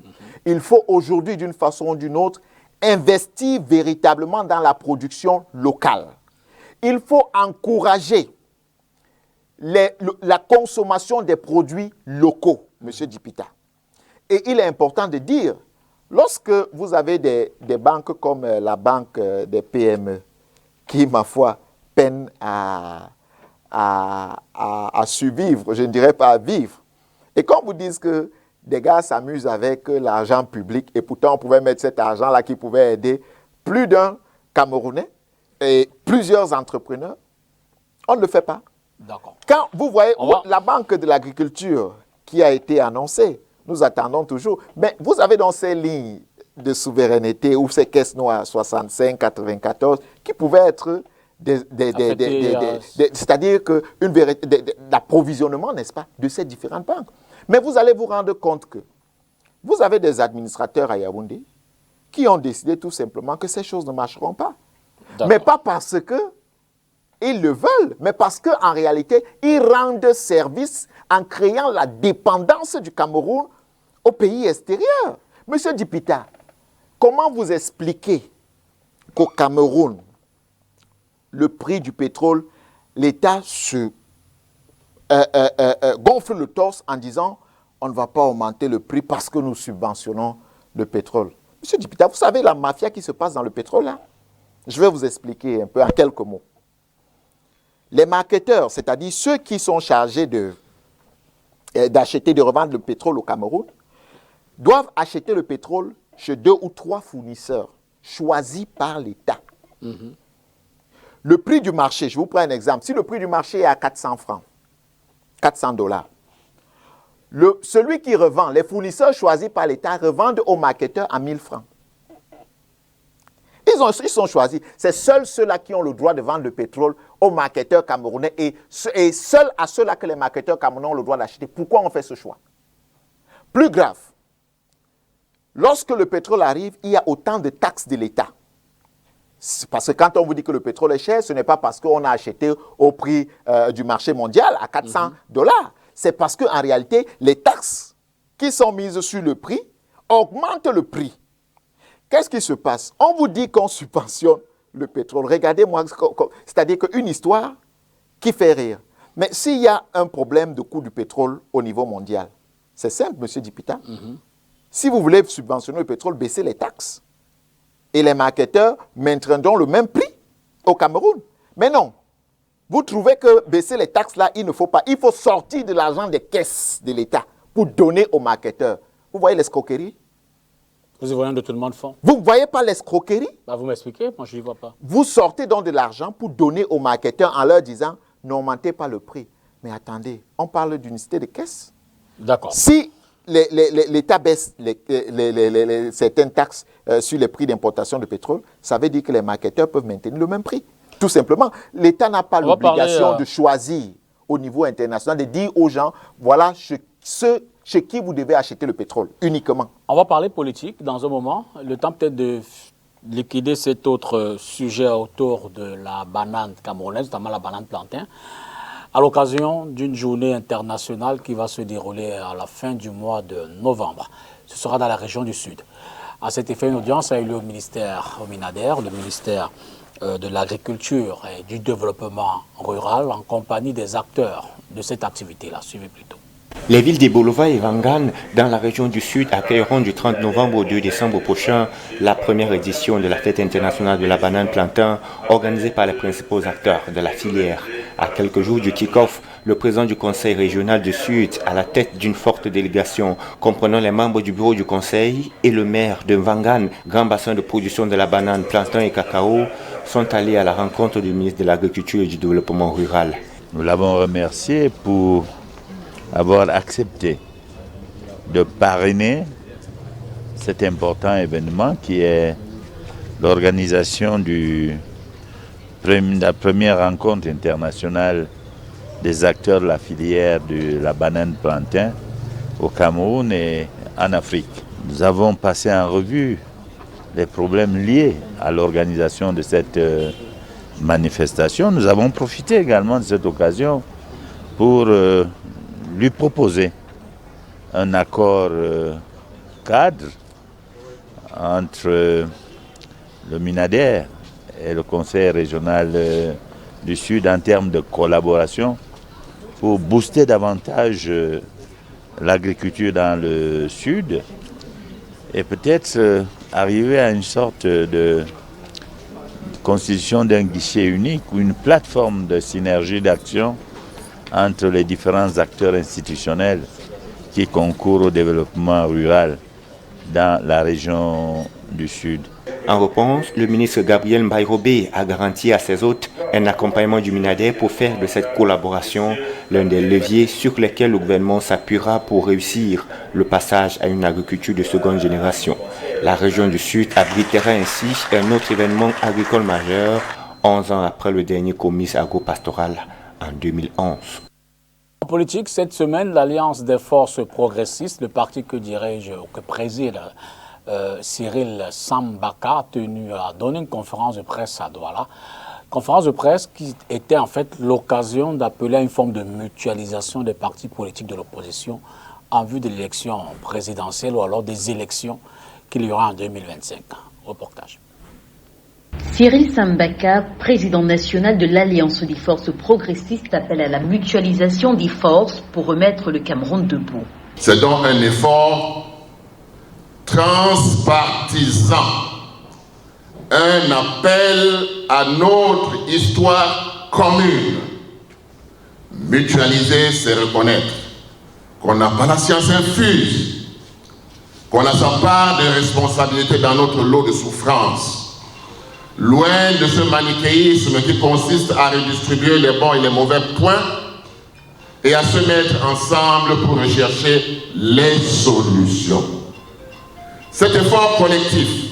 Il faut aujourd'hui, d'une façon ou d'une autre, investir véritablement dans la production locale. Il faut encourager la consommation des produits locaux, M. Dipita. Et il est important de dire, lorsque vous avez des banques comme la banque des PME, qui, ma foi, peinent à survivre, je ne dirais pas à vivre, et quand vous dites que des gars s'amusent avec l'argent public, et pourtant on pouvait mettre cet argent-là qui pouvait aider plus d'un Camerounais, et plusieurs entrepreneurs, on ne le fait pas. D'accord. Quand vous voyez la banque de l'agriculture qui a été annoncée, nous attendons toujours, mais vous avez dans ces lignes de souveraineté ou ces caisses noires 65, 94, qui pouvaient être c'est-à-dire que l'approvisionnement, n'est-ce pas, de ces différentes banques. Mais vous allez vous rendre compte que vous avez des administrateurs à Yaoundé qui ont décidé tout simplement que ces choses ne marcheront pas. Mais pas parce qu'ils le veulent, mais parce qu'en réalité, ils rendent service en créant la dépendance du Cameroun au pays extérieur. Monsieur Dipita, comment vous expliquez qu'au Cameroun, le prix du pétrole, l'État se gonfle le torse en disant on ne va pas augmenter le prix parce que nous subventionnons le pétrole. Monsieur Dipita, vous savez la mafia qui se passe dans le pétrole là? Je vais vous expliquer un peu en quelques mots. Les marketeurs, c'est-à-dire ceux qui sont chargés d'acheter, de revendre le pétrole au Cameroun, doivent acheter le pétrole chez 2 ou 3 fournisseurs choisis par l'État. Le prix du marché, je vous prends un exemple. Si le prix du marché est à 400 francs, 400 $, celui qui revend, les fournisseurs choisis par l'État revendent aux marketeurs à 1000 francs. Ils sont choisis. C'est seuls ceux-là qui ont le droit de vendre le pétrole aux marketeurs camerounais et seuls à ceux-là que les marketeurs camerounais ont le droit d'acheter. Pourquoi on fait ce choix? Plus grave, lorsque le pétrole arrive, il y a autant de taxes de l'État. Parce que quand on vous dit que le pétrole est cher, ce n'est pas parce qu'on a acheté au prix du marché mondial à 400 $. C'est parce qu'en réalité, les taxes qui sont mises sur le prix augmentent le prix. Qu'est-ce qui se passe? On vous dit qu'on subventionne le pétrole. Regardez-moi, c'est-à-dire qu'une histoire qui fait rire. Mais s'il y a un problème de coût du pétrole au niveau mondial, c'est simple, M. Dipita. Si vous voulez subventionner le pétrole, baissez les taxes. Et les marketeurs maintiendront le même prix au Cameroun. Mais non. Vous trouvez que baisser les taxes là, il ne faut pas. Il faut sortir de l'argent des caisses de l'État pour donner aux marketeurs. Vous voyez l'escroquerie? Vous voyez de tout le monde font. Vous ne voyez pas l'escroquerie? Bah, vous m'expliquez, moi je n'y vois pas. Vous sortez donc de l'argent pour donner aux marketeurs en leur disant n'augmentez pas le prix. Mais attendez, on parle d'unicité de caisse. D'accord. Si l'État baisse certaines taxes sur les prix d'importation de pétrole, ça veut dire que les marketeurs peuvent maintenir le même prix. Tout simplement, l'État n'a pas l'obligation de choisir au niveau international, de dire aux gens, voilà ceux chez qui vous devez acheter le pétrole, uniquement. On va parler politique dans un moment. Le temps peut-être de liquider cet autre sujet autour de la banane camerounaise, notamment la banane plantain, à l'occasion d'une journée internationale qui va se dérouler à la fin du mois de novembre. Ce sera dans la région du Sud. À cet effet, une audience a eu lieu au ministère, au MINADER, le ministère de l'Agriculture et du Développement rural, en compagnie des acteurs de cette activité-là. Suivez plutôt. Les villes d'Ebolova et Vangan, dans la région du Sud, accueilleront du 30 novembre au 2 décembre prochain la première édition de la Fête internationale de la banane plantain, organisée par les principaux acteurs de la filière. À quelques jours du kick-off, le président du Conseil régional du Sud, à la tête d'une forte délégation comprenant les membres du bureau du Conseil et le maire de Vangan, grand bassin de production de la banane, plantain et cacao, sont allés à la rencontre du ministre de l'Agriculture et du Développement rural. Nous l'avons remercié pour avoir accepté de parrainer cet important événement qui est l'organisation de la première rencontre internationale des acteurs de la filière de la banane plantain au Cameroun et en Afrique. Nous avons passé en revue les problèmes liés à l'organisation de cette manifestation. Nous avons profité également de cette occasion pour lui proposer un accord cadre entre le MINADER et le Conseil régional du Sud en termes de collaboration pour booster davantage l'agriculture dans le Sud et peut-être arriver à une sorte de constitution d'un guichet unique ou une plateforme de synergie d'action entre les différents acteurs institutionnels qui concourent au développement rural dans la région du Sud. En réponse, le ministre Gabriel Mbaye-Robé a garanti à ses hôtes un accompagnement du MINADER pour faire de cette collaboration l'un des leviers sur lesquels le gouvernement s'appuiera pour réussir le passage à une agriculture de seconde génération. La région du Sud abritera ainsi un autre événement agricole majeur, 11 ans après le dernier comice agropastoral en 2011. En politique, cette semaine, l'Alliance des forces progressistes, le parti que préside Cyril Sambaka, a tenu à donner une conférence de presse à Douala. Conférence de presse qui était en fait l'occasion d'appeler à une forme de mutualisation des partis politiques de l'opposition en vue de l'élection présidentielle ou alors des élections qu'il y aura en 2025. Reportage. Cyril Sambaka, président national de l'Alliance des forces progressistes, appelle à la mutualisation des forces pour remettre le Cameroun debout. C'est donc un effort transpartisan, un appel à notre histoire commune. Mutualiser, c'est reconnaître qu'on n'a pas la science infuse, qu'on a sa part de responsabilité dans notre lot de souffrances. Loin de ce manichéisme qui consiste à redistribuer les bons et les mauvais points et à se mettre ensemble pour rechercher les solutions. Cet effort collectif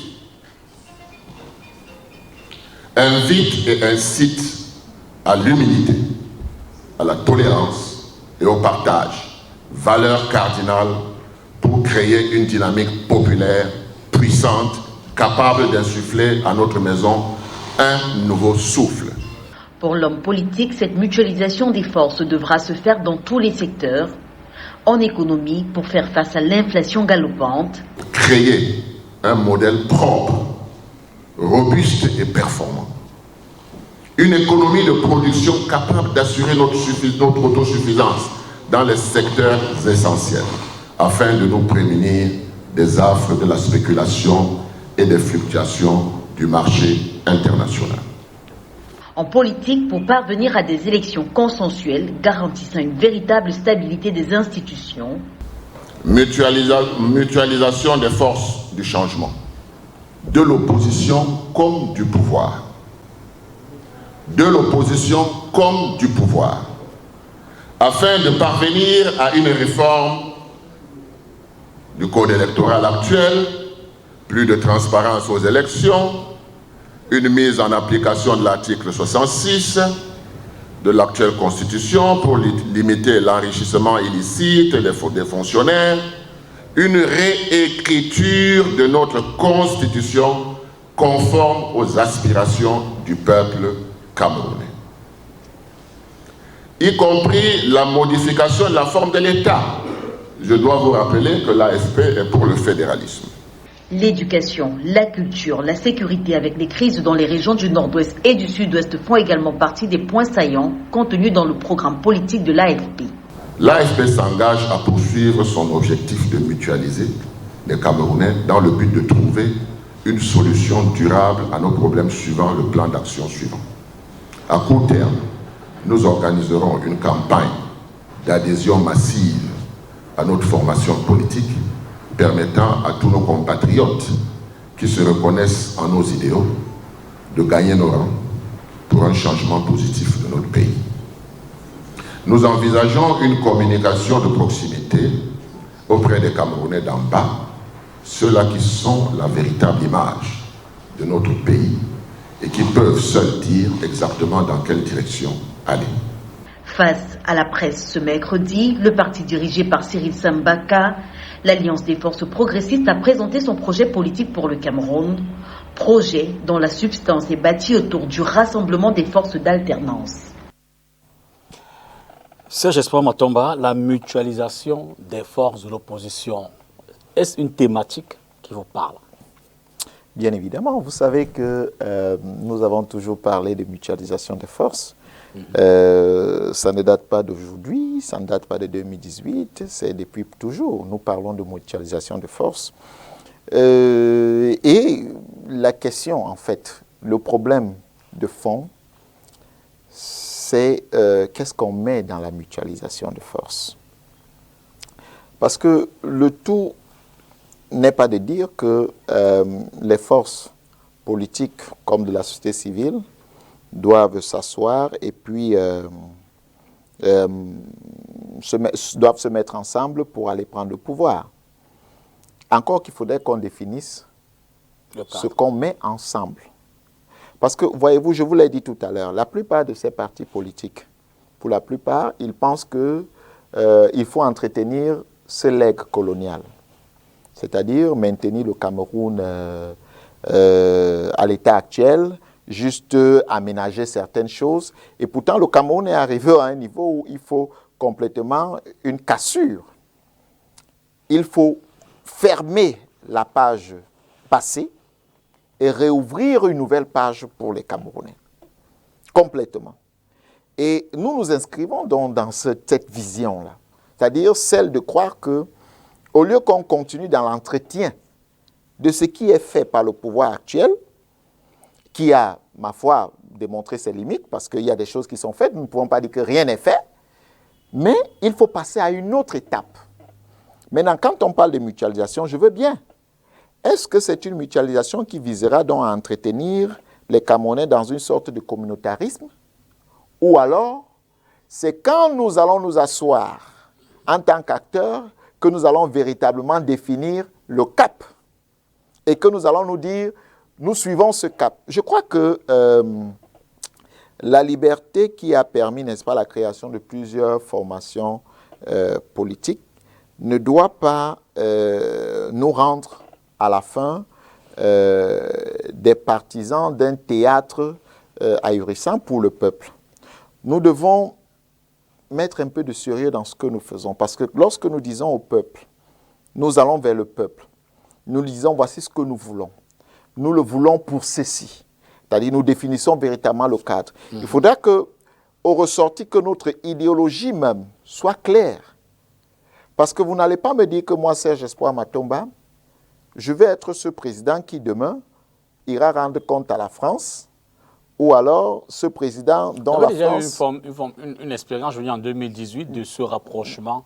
invite et incite à l'humilité, à la tolérance et au partage, valeurs cardinales pour créer une dynamique populaire puissante, capable d'insuffler à notre maison un nouveau souffle. Pour l'homme politique, cette mutualisation des forces devra se faire dans tous les secteurs, en économie pour faire face à l'inflation galopante. Créer un modèle propre, robuste et performant. Une économie de production capable d'assurer notre autosuffisance dans les secteurs essentiels, afin de nous prémunir des affres de la spéculation et des fluctuations du marché international. En politique, pour parvenir à des élections consensuelles garantissant une véritable stabilité des institutions. Mutualisation des forces du changement, de l'opposition comme du pouvoir. De l'opposition comme du pouvoir, afin de parvenir à une réforme du code électoral actuel, plus de transparence aux élections, une mise en application de l'article 66 de l'actuelle Constitution pour limiter l'enrichissement illicite des fonctionnaires, une réécriture de notre Constitution conforme aux aspirations du peuple camerounais, y compris la modification de la forme de l'État. Je dois vous rappeler que l'AFP est pour le fédéralisme. L'éducation, la culture, la sécurité avec les crises dans les régions du nord-ouest et du sud-ouest font également partie des points saillants contenus dans le programme politique de l'AFP. L'AFP s'engage à poursuivre son objectif de mutualiser les Camerounais dans le but de trouver une solution durable à nos problèmes suivant le plan d'action suivant. À court terme, nous organiserons une campagne d'adhésion massive à notre formation politique, permettant à tous nos compatriotes qui se reconnaissent en nos idéaux de gagner nos rangs pour un changement positif de notre pays. Nous envisageons une communication de proximité auprès des Camerounais d'en bas, ceux-là qui sont la véritable image de notre pays et qui peuvent seuls dire exactement dans quelle direction aller. Face à la presse ce mercredi, le parti dirigé par Cyril Sambaka, l'Alliance des forces progressistes, a présenté son projet politique pour le Cameroun, projet dont la substance est bâtie autour du rassemblement des forces d'alternance. Serge Espoir Matomba, la mutualisation des forces de l'opposition, est-ce une thématique qui vous parle? Bien évidemment, vous savez que nous avons toujours parlé de mutualisation des forces. Ça ne date pas d'aujourd'hui, ça ne date pas de 2018, c'est depuis toujours. Nous parlons de mutualisation de forces. Et la question, en fait, le problème de fond, c'est qu'est-ce qu'on met dans la mutualisation de forces. Parce que le tout n'est pas de dire que les forces politiques comme de la société civile doivent s'asseoir et puis doivent se mettre ensemble pour aller prendre le pouvoir. Encore qu'il faudrait qu'on définisse ce qu'on met ensemble. Parce que, voyez-vous, je vous l'ai dit tout à l'heure, la plupart de ces partis politiques, pour la plupart, ils pensent qu'il faut entretenir ce legs colonial, c'est-à-dire maintenir le Cameroun à l'état actuel, juste aménager certaines choses. Et pourtant, le Cameroun est arrivé à un niveau où il faut complètement une cassure. Il faut fermer la page passé et réouvrir une nouvelle page pour les Camerounais. Complètement. Et nous nous inscrivons donc dans cette vision-là. C'est-à-dire celle de croire que, au lieu qu'on continue dans l'entretien de ce qui est fait par le pouvoir actuel, qui a, ma foi, démontré ses limites, parce qu'il y a des choses qui sont faites, nous ne pouvons pas dire que rien n'est fait, mais il faut passer à une autre étape. Maintenant, quand on parle de mutualisation, je veux bien. Est-ce que c'est une mutualisation qui visera donc à entretenir les Camerounais dans une sorte de communautarisme? Ou alors, c'est quand nous allons nous asseoir en tant qu'acteurs que nous allons véritablement définir le cap et que nous allons nous dire, nous suivons ce cap. Je crois que la liberté qui a permis, n'est-ce pas, la création de plusieurs formations politiques ne doit pas nous rendre à la fin des partisans d'un théâtre ahurissant pour le peuple. Nous devons mettre un peu de sérieux dans ce que nous faisons. Parce que lorsque nous disons au peuple, nous allons vers le peuple, nous disons voici ce que nous voulons. Nous le voulons pour ceci. C'est-à-dire nous définissons véritablement le cadre. Il faudra que, au ressorti, que notre idéologie même soit claire. Parce que vous n'allez pas me dire que moi, Serge Espoir Matomba, je vais être ce président qui demain ira rendre compte à la France, ou alors ce président dont la France... une expérience, je veux dire, en 2018, de ce rapprochement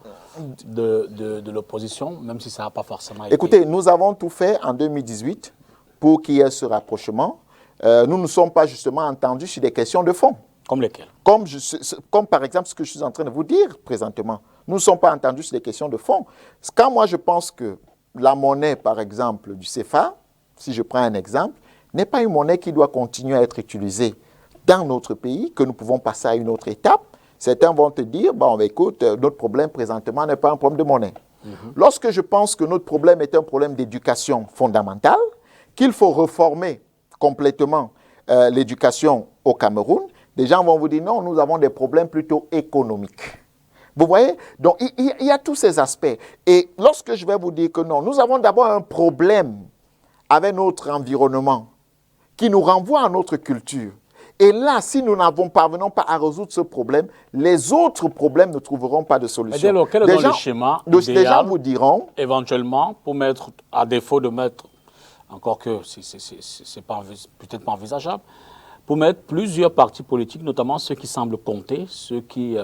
de l'opposition, même si ça n'a pas forcément été... Écoutez, nous avons tout fait en 2018 pour qu'il y ait ce rapprochement. Nous ne sommes pas justement entendus sur des questions de fond. Comme lesquelles? Comme par exemple ce que je suis en train de vous dire présentement. Nous ne sommes pas entendus sur des questions de fond. Quand moi je pense que la monnaie, par exemple, du CFA, si je prends un exemple, n'est pas une monnaie qui doit continuer à être utilisée dans notre pays, que nous pouvons passer à une autre étape. Certains vont te dire, bon, écoute, notre problème présentement n'est pas un problème de monnaie. Lorsque je pense que notre problème est un problème d'éducation fondamentale, qu'il faut reformer complètement l'éducation au Cameroun, des gens vont vous dire, non, nous avons des problèmes plutôt économiques. Vous voyez? Donc, il y a tous ces aspects. Et lorsque je vais vous dire que non, nous avons d'abord un problème avec notre environnement, qui nous renvoie à notre culture. Et là, si nous n'avons parvenons pas à résoudre ce problème, les autres problèmes ne trouveront pas de solution. Mais dès lors, quel est le schéma idéal, des gens vous diront... éventuellement, pour mettre, à défaut de mettre, encore que c'est peut-être pas envisageable, pour mettre plusieurs partis politiques, notamment ceux qui semblent compter, ceux qui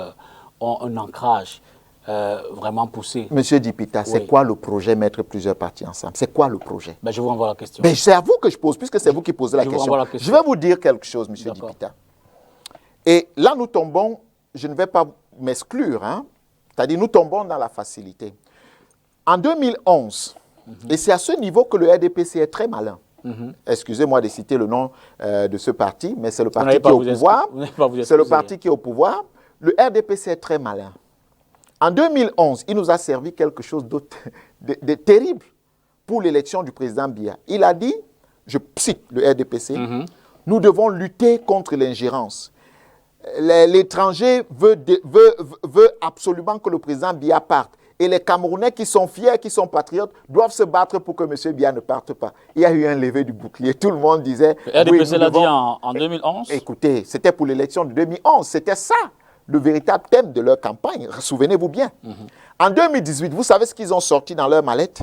ont un ancrage vraiment poussé. Monsieur Dipita, c'est quoi le projet mettre plusieurs partis ensemble? C'est quoi le projet? Ben, je vous renvoie la question. Ben, c'est à vous que je pose, puisque c'est vous qui posez la question. Je vais vous dire quelque chose, monsieur Dipita. Et là, nous tombons, je ne vais pas m'exclure, hein, c'est-à-dire nous tombons dans la facilité. En 2011, et c'est à ce niveau que le RDPC est très malin. Excusez-moi de citer le nom de ce parti, mais c'est le parti qui est au pouvoir. C'est le parti qui est au pouvoir. Le RDPC est très malin. En 2011, il nous a servi quelque chose de terrible pour l'élection du président Biya. Il a dit, je cite le RDPC, nous devons lutter contre l'ingérence. L'étranger veut absolument que le président Biya parte. Et les Camerounais qui sont fiers, qui sont patriotes, doivent se battre pour que M. Biya ne parte pas. Il y a eu un lever du bouclier. Tout le monde disait... Le RDPC l'a dit en 2011 ? Écoutez, c'était pour l'élection de 2011. C'était ça, le véritable thème de leur campagne. Souvenez-vous bien. En 2018, vous savez ce qu'ils ont sorti dans leur mallette?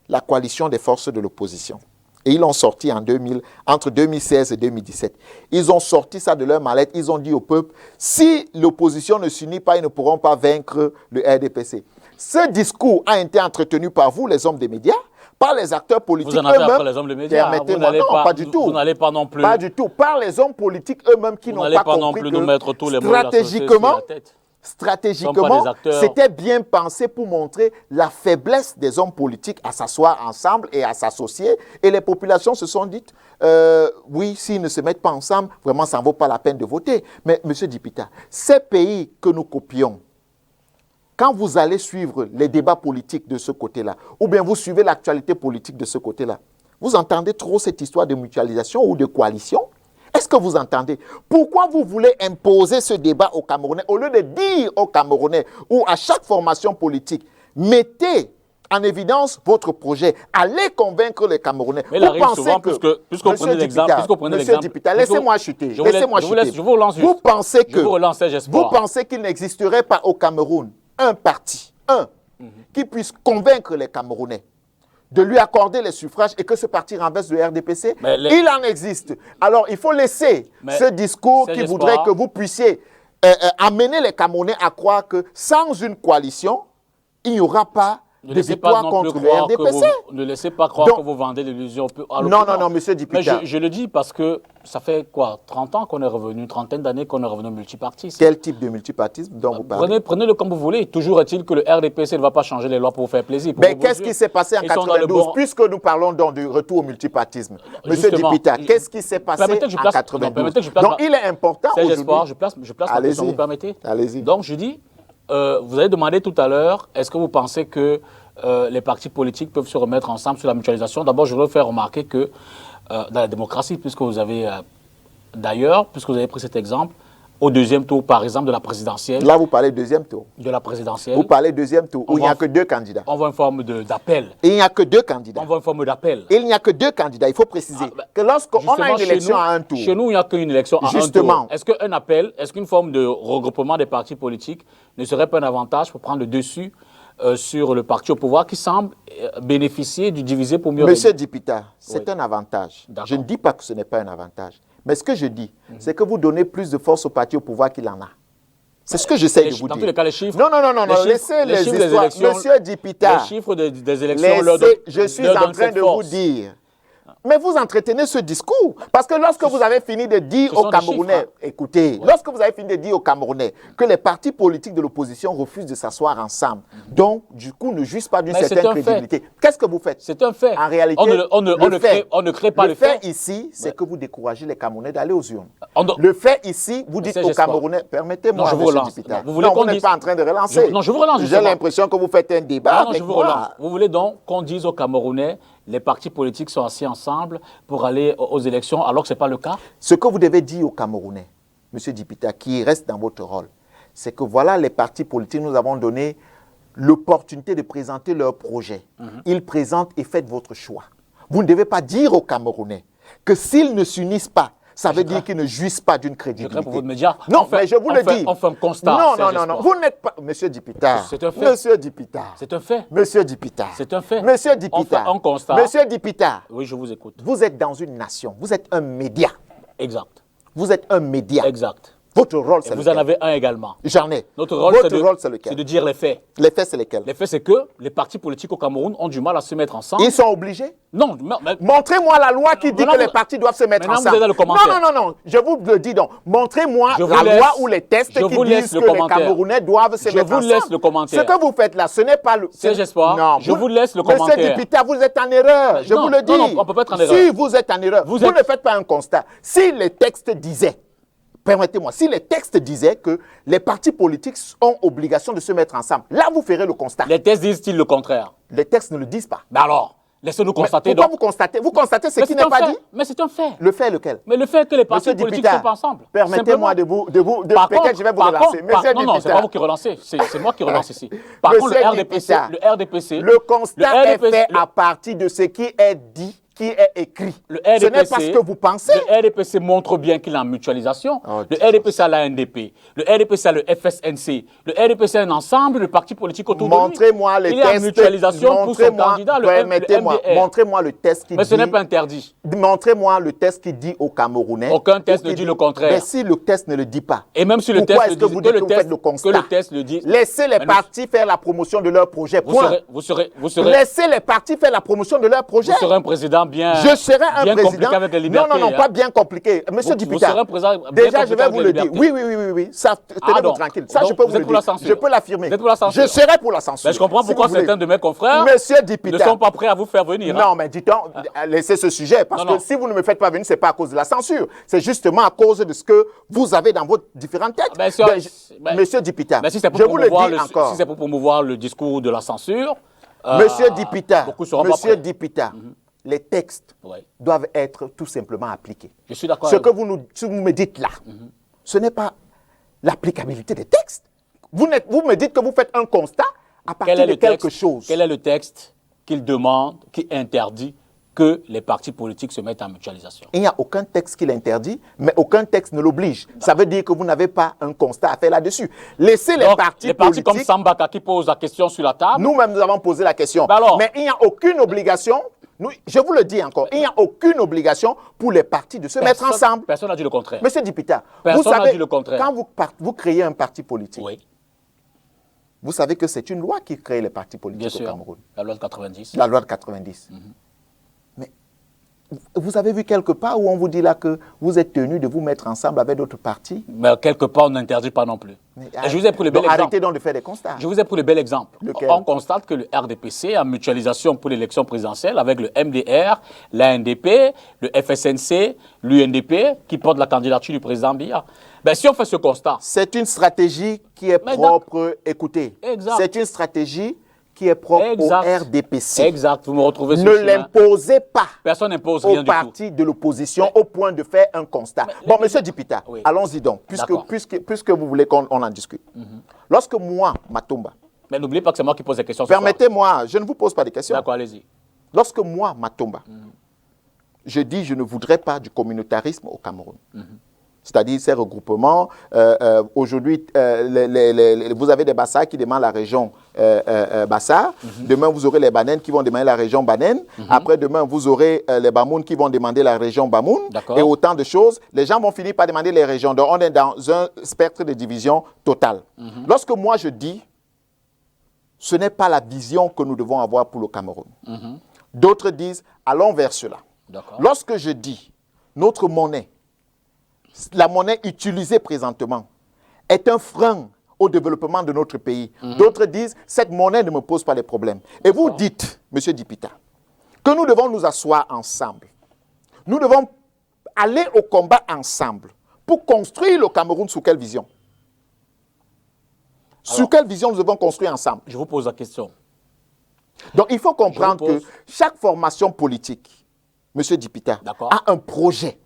La coalition des forces de l'opposition. Et ils l'ont sorti entre 2016 et 2017. Ils ont sorti ça de leur mallette. Ils ont dit au peuple, si l'opposition ne s'unit pas, ils ne pourront pas vaincre le RDPC. Ce discours a été entretenu par vous, les hommes des médias, par les acteurs politiques eux-mêmes. Vous en avez après les hommes des médias. Non, pas du tout. Vous n'allez pas non plus. Pas du tout. Par les hommes politiques eux-mêmes qui n'ont pas compris non plus que nous mettre tous les mots de la société sur la tête. Stratégiquement, c'était bien pensé pour montrer la faiblesse des hommes politiques à s'asseoir ensemble et à s'associer. Et les populations se sont dites, oui, s'ils ne se mettent pas ensemble, vraiment, ça ne vaut pas la peine de voter. Mais, M. Dipita, ces pays que nous copions, quand vous allez suivre les débats politiques de ce côté-là, ou bien vous suivez l'actualité politique de ce côté-là, vous entendez trop cette histoire de mutualisation ou de coalition? Est-ce que vous entendez? Pourquoi vous voulez imposer ce débat aux Camerounais au lieu de dire aux Camerounais ou à chaque formation politique, mettez en évidence votre projet. Allez convaincre les Camerounais. Mais il arrive souvent, puisqu'on prenait l'exemple. Monsieur Dipita, laissez-moi chuter. Laissez-moi chuter. Je vous relance juste. Vous pensez qu'il n'existerait pas au Cameroun un parti, qui puisse convaincre les Camerounais de lui accorder les suffrages et que ce parti renverse le RDPC? Il en existe. Alors, il faut laisser ce discours qui voudrait que vous puissiez amener les Camerounais à croire que sans une coalition, il n'y aura pas de victoire contre le RDPC. Ne laissez pas croire que vous vendez l'illusion. Non, monsieur Dipita. Mais je le dis parce que ça fait quoi, 30 ans qu'on est revenu, une trentaine d'années qu'on est revenu au multipartisme. Quel type de multipartisme dont vous parlez? Prenez-le comme vous voulez. Toujours est-il que le RDPC ne va pas changer les lois pour vous faire plaisir. Mais qu'est-ce qui s'est passé en 92, puisque nous parlons donc du retour au multipartisme? Monsieur Dipita, qu'est-ce qui s'est passé en 92? Donc il est important aujourd'hui. Je place ma question, vous permettez? Allez-y. Donc je dis, vous avez demandé tout à l'heure, est-ce que vous pensez que les partis politiques peuvent se remettre ensemble sur la mutualisation? D'abord, je voudrais faire remarquer que dans la démocratie, puisque vous avez pris cet exemple, au deuxième tour, par exemple, de la présidentielle. Là, vous parlez deuxième tour. De la présidentielle. Vous parlez deuxième tour, où il n'y a que 2 candidats. On voit une forme d'appel. Il n'y a que 2 candidats. On voit une forme d'appel. Il n'y a que 2 candidats. Il faut préciser que lorsqu'on a une élection à un tour. Chez nous, il n'y a qu'une élection à un tour. Est-ce qu'un appel, est-ce qu'une forme de regroupement des partis politiques ne serait pas un avantage pour prendre le dessus sur le parti au pouvoir qui semble bénéficier du divisé pour mieux régner? Monsieur Dipita, c'est un avantage. Je ne dis pas que ce n'est pas un avantage. Mais ce que je dis, c'est que vous donnez plus de force au parti au pouvoir qu'il en a. C'est ce que j'essaie de vous dire. Dans tous les cas, les chiffres... Non, laissez les histoires. Monsieur Dipita, les chiffres des élections... je suis en train de vous dire... Mais vous entretenez ce discours. Parce que lorsque vous avez fini de dire aux Camerounais, écoutez, lorsque vous avez fini de dire aux Camerounais que les partis politiques de l'opposition refusent de s'asseoir ensemble, donc du coup ne jouissent pas d'une certaine crédibilité, qu'est-ce que vous faites? C'est un fait. En réalité, on ne crée pas le fait. Ici, c'est que vous découragez les Camerounais d'aller aux urnes. Le fait ici, vous dites aux Camerounais, permettez-moi, M. Dipita. Vous n'êtes pas en train de relancer. Non, je vous relance. J'ai l'impression que vous faites un débat avec moi. Vous voulez donc qu'on dise aux Camerounais, les partis politiques sont assis ensemble pour aller aux élections, alors que ce n'est pas le cas? Ce que vous devez dire aux Camerounais, M. Dipita, qui reste dans votre rôle, c'est que voilà, les partis politiques, nous avons donné l'opportunité de présenter leur projet. Ils présentent et faites votre choix. Vous ne devez pas dire aux Camerounais que s'ils ne s'unissent pas, ça veut dire qu'ils ne jouissent pas d'une crédibilité. Je crains pour votre média. Non, mais je vous le dis. On fait un constat. Non. Vous n'êtes pas... Monsieur Dipita. C'est un fait. Monsieur Dipita. C'est un fait. Monsieur Dipita. C'est un fait. Monsieur Dipita. On constate. Monsieur Dipita. Oui, je vous écoute. Vous êtes dans une nation. Vous êtes un média. Exact. Vous êtes un média. Exact. Votre rôle, c'est lequel? Vous en avez un également. J'en ai. Notre rôle, c'est lequel? C'est de dire les faits. Les faits, c'est lesquels? Les faits, c'est que les partis politiques au Cameroun ont du mal à se mettre ensemble. Ils sont obligés? Non. Montrez-moi la loi qui dit que les partis doivent se mettre ensemble. Vous êtes dans le commentaire. Non. Je vous le dis donc. Montrez-moi la loi ou les tests qui disent que les Camerounais doivent se mettre ensemble. Je vous laisse le commentaire. Ce que vous faites là, ce n'est pas le... C'est j'espère. Non. Je vous laisse le commentaire. Monsieur Dipita, vous êtes en erreur. Je vous le dis. Non, on ne peut pas être en erreur. Si vous êtes en erreur, vous ne faites pas un constat. Si les textes disaient... Permettez-moi, si les textes disaient que les partis politiques ont obligation de se mettre ensemble, là, vous ferez le constat. Les textes disent-ils le contraire? Les textes ne le disent pas. Mais alors, laissez-nous constater. Pourquoi vous constatez? Vous constatez ce qui n'est pas dit? Mais c'est un fait. Le fait lequel? Mais le fait que les partis politiques ne sont pas ensemble. Permettez-moi de peut-être je vais vous relancer. Non, c'est pas vous qui relancez. C'est moi qui relance ici. Par contre, le RDPC... Le constat est fait à partir de ce qui est dit, qui est écrit. Ce n'est pas ce que vous pensez. Le RDPC montre bien qu'il est en mutualisation. Le RDPC a la NDP. Le RDPC a le FSNC. Le RDPC a un ensemble de partis politiques autour de lui. Montrez-moi les tests. Il est en mutualisation pour son candidat, le MDR. Montrez-moi le test qui dit... Mais ce n'est pas interdit. Montrez-moi le test qui dit aux Camerounais... Aucun test ne dit le contraire. Mais si le test ne le dit pas... Et même si le test le dit, que le test le dit... Laissez les partis faire la promotion de leur projet. Vous serez... Laissez les partis faire la promotion de leur projet. Vous serez un président bien... Je serai un bien président... compliqué avec les libertés. Non, pas bien compliqué. Monsieur Dipita, vous serez un président bien déjà je vais vous le dire. Oui. Ça, tenez-vous tranquille. Ça, je peux vous le dire. Je peux l'affirmer. Je serai pour la censure. Mais je comprends pourquoi certains de mes confrères ne sont pas prêts à vous faire venir. Non, mais dites-donc, laissez ce sujet. Parce que si vous ne me faites pas venir, ce n'est pas à cause de la censure. C'est justement à cause de ce que vous avez dans votre différentes têtes. Monsieur Dipita, je vous le dis encore. Si c'est pour promouvoir le discours de la censure... Monsieur Dipita, les textes doivent être tout simplement appliqués. Je suis d'accord. Ce que vous me dites là, ce n'est pas l'applicabilité des textes. Vous me dites que vous faites un constat à partir de quelque chose. Quel est le texte qu'il demande, qui interdit que les partis politiques se mettent en mutualisation? Il n'y a aucun texte qui l'interdit, mais aucun texte ne l'oblige. Ça veut dire que vous n'avez pas un constat à faire là-dessus. Laissez les partis politiques... comme Sambaka qui posent la question sur la table... Nous-mêmes, nous avons posé la question. Mais il n'y a aucune obligation... je vous le dis encore, il n'y a aucune obligation pour les partis de se mettre ensemble. Personne n'a dit le contraire. Monsieur Dipita, vous savez, dit le contraire. Quand vous créez un parti politique, vous savez que c'est une loi qui crée les partis politiques au Cameroun. La loi de 90. La loi de 90. Mais vous avez vu quelque part où on vous dit là que vous êtes tenu de vous mettre ensemble avec d'autres partis? Mais quelque part, on n'interdit pas non plus. Et je vous ai pris le bel exemple. Arrêtez donc de faire des constats. Je vous ai pris le bel exemple. Lequel? On constate que le RDPC en mutualisation pour l'élection présidentielle avec le MDR, l'ANDP, le FSNC, l'UNDP qui porte la candidature du président Biya. Ben, si on fait ce constat... C'est une stratégie qui est propre, écoutez, c'est une stratégie qui est propre au RDPC. Exact, vous me retrouvez sur le chemin. Ne l'imposez pas. Personne n'impose rien du tout. Au parti de l'opposition au point de faire un constat. Bon, monsieur Dipita, allons-y donc, puisque vous voulez qu'on en discute. Lorsque moi, Matomba... Mais n'oubliez pas que c'est moi qui pose des questions. Permettez-moi, je ne vous pose pas des questions. D'accord, allez-y. Lorsque moi, Matomba, je dis je ne voudrais pas du communautarisme au Cameroun. C'est-à-dire ces regroupements. Aujourd'hui, vous avez des Bassars qui demandent la région Bassar. Demain, vous aurez les Banen qui vont demander la région Banen. Après, demain, vous aurez les Bamoun qui vont demander la région Bamoun. Et autant de choses. Les gens vont finir par demander les régions. Donc, on est dans un spectre de division totale. Lorsque moi, je dis, ce n'est pas la vision que nous devons avoir pour le Cameroun. D'autres disent, allons vers cela. Lorsque je dis, notre monnaie, la monnaie utilisée présentement est un frein au développement de notre pays. D'autres disent, cette monnaie ne me pose pas de problème. Et vous dites, monsieur Dipita, que nous devons nous asseoir ensemble. Nous devons aller au combat ensemble pour construire le Cameroun sous quelle vision? Sur quelle vision nous devons construire ensemble? Je vous pose la question. Donc il faut comprendre que chaque formation politique, monsieur Dipita, a un projet.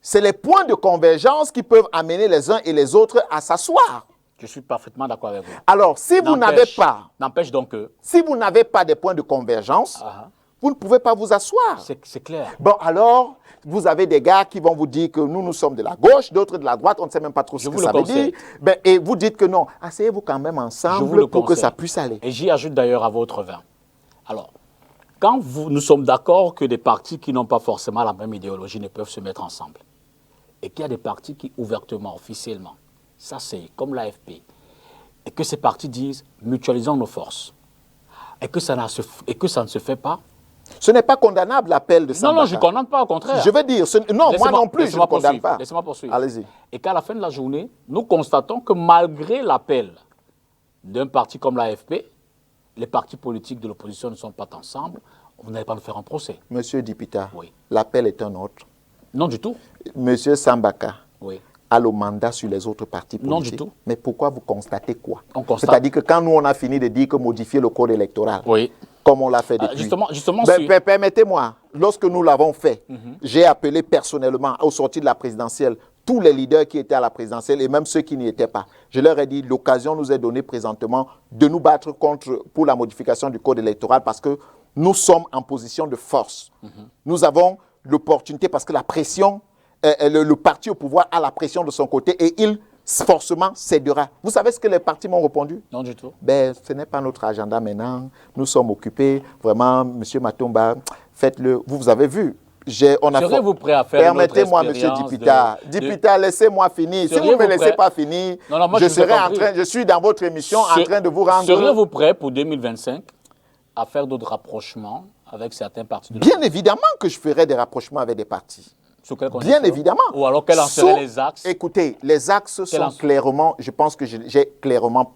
C'est les points de convergence qui peuvent amener les uns et les autres à s'asseoir. Je suis parfaitement d'accord avec vous. Alors, si vous n'avez pas... N'empêche donc que... Si vous n'avez pas des points de convergence, vous ne pouvez pas vous asseoir. C'est clair. Bon, alors, vous avez des gars qui vont vous dire que nous sommes de la gauche, d'autres de la droite, on ne sait même pas trop ce que ça veut dire. Ben, et vous dites que non, asseyez-vous quand même ensemble pour que ça puisse aller. Et j'y ajoute d'ailleurs à votre vin. Alors, quand nous sommes d'accord que des partis qui n'ont pas forcément la même idéologie ne peuvent se mettre ensemble, et qu'il y a des partis qui, ouvertement, officiellement, ça c'est comme l'AFP, et que ces partis disent « mutualisons nos forces », et que ça ne se fait pas. Ce n'est pas condamnable l'appel de Sambaka. Non, je ne condamne pas, au contraire. Je veux dire, non, moi non plus, je ne condamne pas. Laissez-moi poursuivre. Allez-y. Et qu'à la fin de la journée, nous constatons que malgré l'appel d'un parti comme l'AFP, les partis politiques de l'opposition ne sont pas ensemble, vous n'allez pas nous faire un procès. Monsieur Dipita, l'appel est un autre. Non du tout. Monsieur Sambaka a le mandat sur les autres partis politiques. Non du tout. Mais pourquoi vous constatez quoi? On constate. C'est-à-dire que quand nous, on a fini de dire que modifier le code électoral, comme on l'a fait depuis. Justement permettez-moi, lorsque nous l'avons fait, j'ai appelé personnellement au sortir de la présidentielle tous les leaders qui étaient à la présidentielle et même ceux qui n'y étaient pas. Je leur ai dit, l'occasion nous est donnée présentement de nous battre pour la modification du code électoral parce que nous sommes en position de force. Nous avons l'opportunité parce que la pression, le parti au pouvoir a la pression de son côté et il forcément cédera. Vous savez ce que les partis m'ont répondu? Non du tout. Ben, ce n'est pas notre agenda maintenant. Nous sommes occupés. Vraiment, monsieur Matomba, faites-le. Vous avez vu. Serez-vous prêt à faire permettez-moi, monsieur Dipita. Dipita, laissez-moi finir. Si vous ne me laissez pas finir, je suis dans votre émission en train de vous rendre... Seriez-vous prêt pour 2025 à faire d'autres rapprochements avec certains partis? Bien évidemment que je ferai des rapprochements avec des partis. Bien évidemment. Ou alors, quels en seraient les axes? Écoutez, les axes sont clairement... Je pense que j'ai clairement...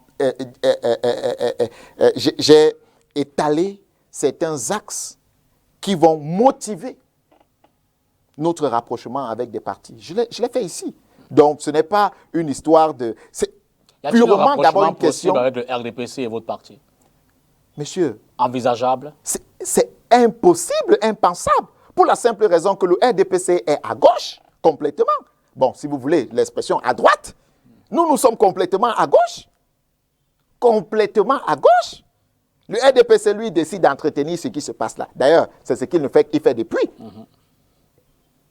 j'ai étalé certains axes qui vont motiver notre rapprochement avec des partis. Je l'ai fait ici. Donc, ce n'est pas une histoire de... C'est purement d'abord une question... avec le RDPC et votre parti? Monsieur... Envisageable? C'est impossible, impensable. Pour la simple raison que le RDPC est à gauche, complètement. Bon, si vous voulez l'expression à droite, nous sommes complètement à gauche. complètement à gauche. Le RDPC, lui, décide d'entretenir ce qui se passe là. D'ailleurs, c'est ce qu'il fait depuis.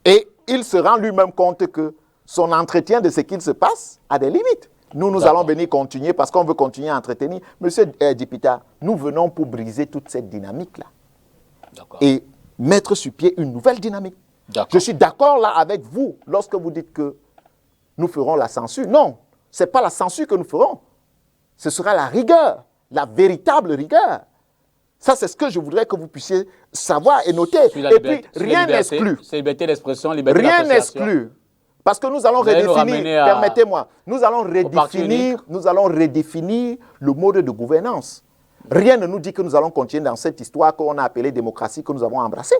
Et il se rend lui-même compte que son entretien de ce qu'il se passe a des limites. Nous allons venir continuer parce qu'on veut continuer à entretenir. Monsieur Dipita, nous venons pour briser toute cette dynamique-là. Et mettre sur pied une nouvelle dynamique. Je suis d'accord là avec vous lorsque vous dites que nous ferons la censure. Non, ce n'est pas la censure que nous ferons. Ce sera la rigueur, la véritable rigueur. Ça, c'est ce que je voudrais que vous puissiez savoir et noter. Et puis, rien n'exclut. C'est liberté d'expression, liberté rien d'association. n'exclut. Parce que nous allons redéfinir, permettez-moi, nous allons redéfinir le mode de gouvernance. Rien ne nous dit que nous allons continuer dans cette histoire qu'on a appelée démocratie que nous avons embrassée.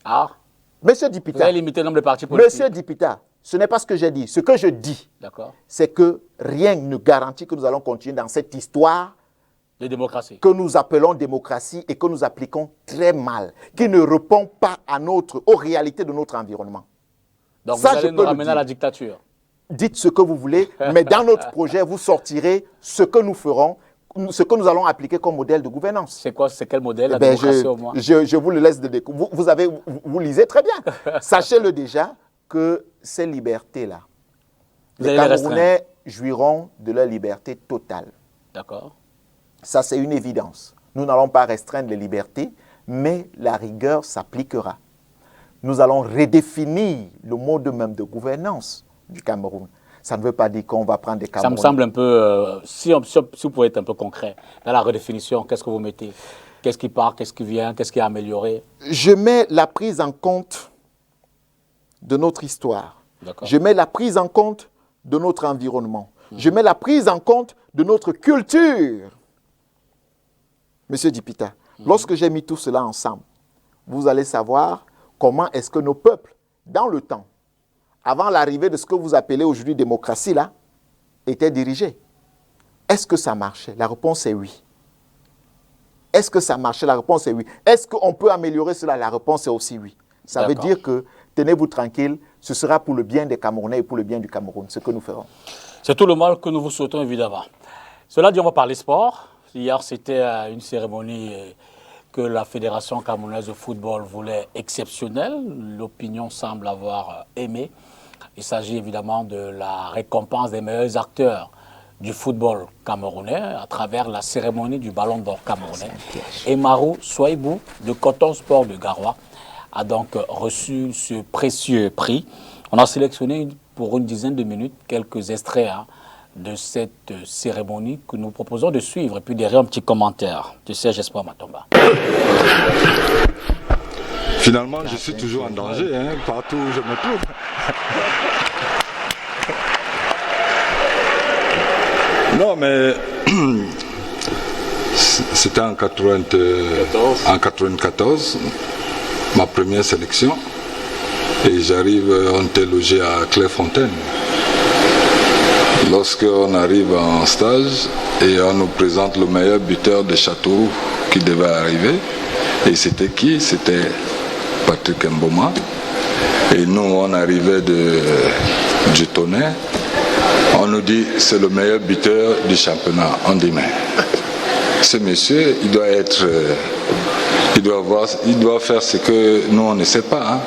Ah. Monsieur Dipita. Vous avez limité le nombre de partis politiques. Monsieur Dipita, ce n'est pas ce que j'ai dit. Ce que je dis, c'est que rien ne garantit que nous allons continuer dans cette histoire de démocratie que nous appelons démocratie et que nous appliquons très mal, qui ne répond pas aux réalités de notre environnement. Donc ça, vous allez nous ramener à la dictature. Dites ce que vous voulez, mais dans notre projet, vous sortirez ce que nous ferons, ce que nous allons appliquer comme modèle de gouvernance. C'est quoi? C'est quel modèle, la démocratie au moins? Je vous le laisse de découvrir. Vous lisez très bien. Sachez-le déjà que ces libertés-là, les Camerounais jouiront de leur liberté totale. D'accord. Ça, c'est une évidence. Nous n'allons pas restreindre les libertés, mais la rigueur s'appliquera. Nous allons redéfinir le mode même de gouvernance du Cameroun. Ça ne veut pas dire qu'on va prendre des Camerounais. Ça me semble un peu, si vous pouvez être un peu concret, dans la redéfinition, qu'est-ce que vous mettez? Qu'est-ce qui part, qu'est-ce qui vient, qu'est-ce qui est amélioré? Je mets la prise en compte de notre histoire. Je mets la prise en compte de notre environnement. Je mets la prise en compte de notre culture. Monsieur Dipita, lorsque j'ai mis tout cela ensemble, vous allez savoir comment est-ce que nos peuples, dans le temps, avant l'arrivée de ce que vous appelez aujourd'hui démocratie, là, étaient dirigés. Est-ce que ça marchait? La réponse est oui. Est-ce que ça marchait? La réponse est oui. Est-ce qu'on peut améliorer cela? La réponse est aussi oui. Ça veut dire que, tenez-vous tranquille, ce sera pour le bien des Camerounais et pour le bien du Cameroun, ce que nous ferons. C'est tout le mal que nous vous souhaitons, évidemment. Cela dit, on va parler sport. Hier, c'était une cérémonie que la Fédération camerounaise de football voulait exceptionnelle. L'opinion semble avoir aimé. Il s'agit évidemment de la récompense des meilleurs acteurs du football camerounais à travers la cérémonie du Ballon d'Or camerounais. Et Marou Souaibou de Coton Sport de Garoua a donc reçu ce précieux prix. On a sélectionné pour une dizaine de minutes quelques extraits de cette cérémonie que nous proposons de suivre et puis derrière un petit commentaire de Serge Espoir Matomba. Finalement, je suis toujours en danger, partout où je me trouve. Non, mais c'était en 94, ma première sélection, et j'arrive, on était logé à Clairefontaine. Lorsqu'on arrive en stage et on nous présente le meilleur buteur de Châteauroux qui devait arriver, et c'était qui? C'était Patrick Mboma. Et nous, on arrivait du Tonnerre. On nous dit c'est le meilleur buteur du championnat. On dit mais ce monsieur, il doit faire ce que nous on ne sait pas.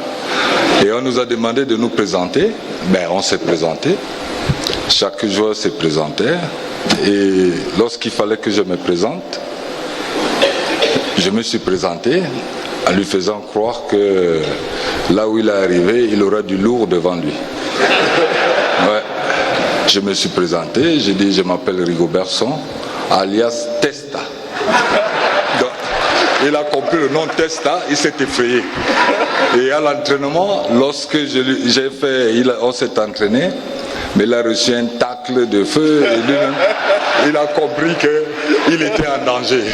Et on nous a demandé de nous présenter. Ben on s'est présenté. Chaque joueur s'est présenté. Et lorsqu'il fallait que je me présente, je me suis présenté en lui faisant croire que là où il est arrivé, il aura du lourd devant lui. Ouais. Je me suis présenté, j'ai dit je m'appelle Rigobertson, alias Testa. Donc, il a compris le nom Testa, il s'est effrayé. Et à l'entraînement, lorsque on s'est entraîné, mais il a reçu un tacle de feu et lui-même, il a compris qu'il était en danger.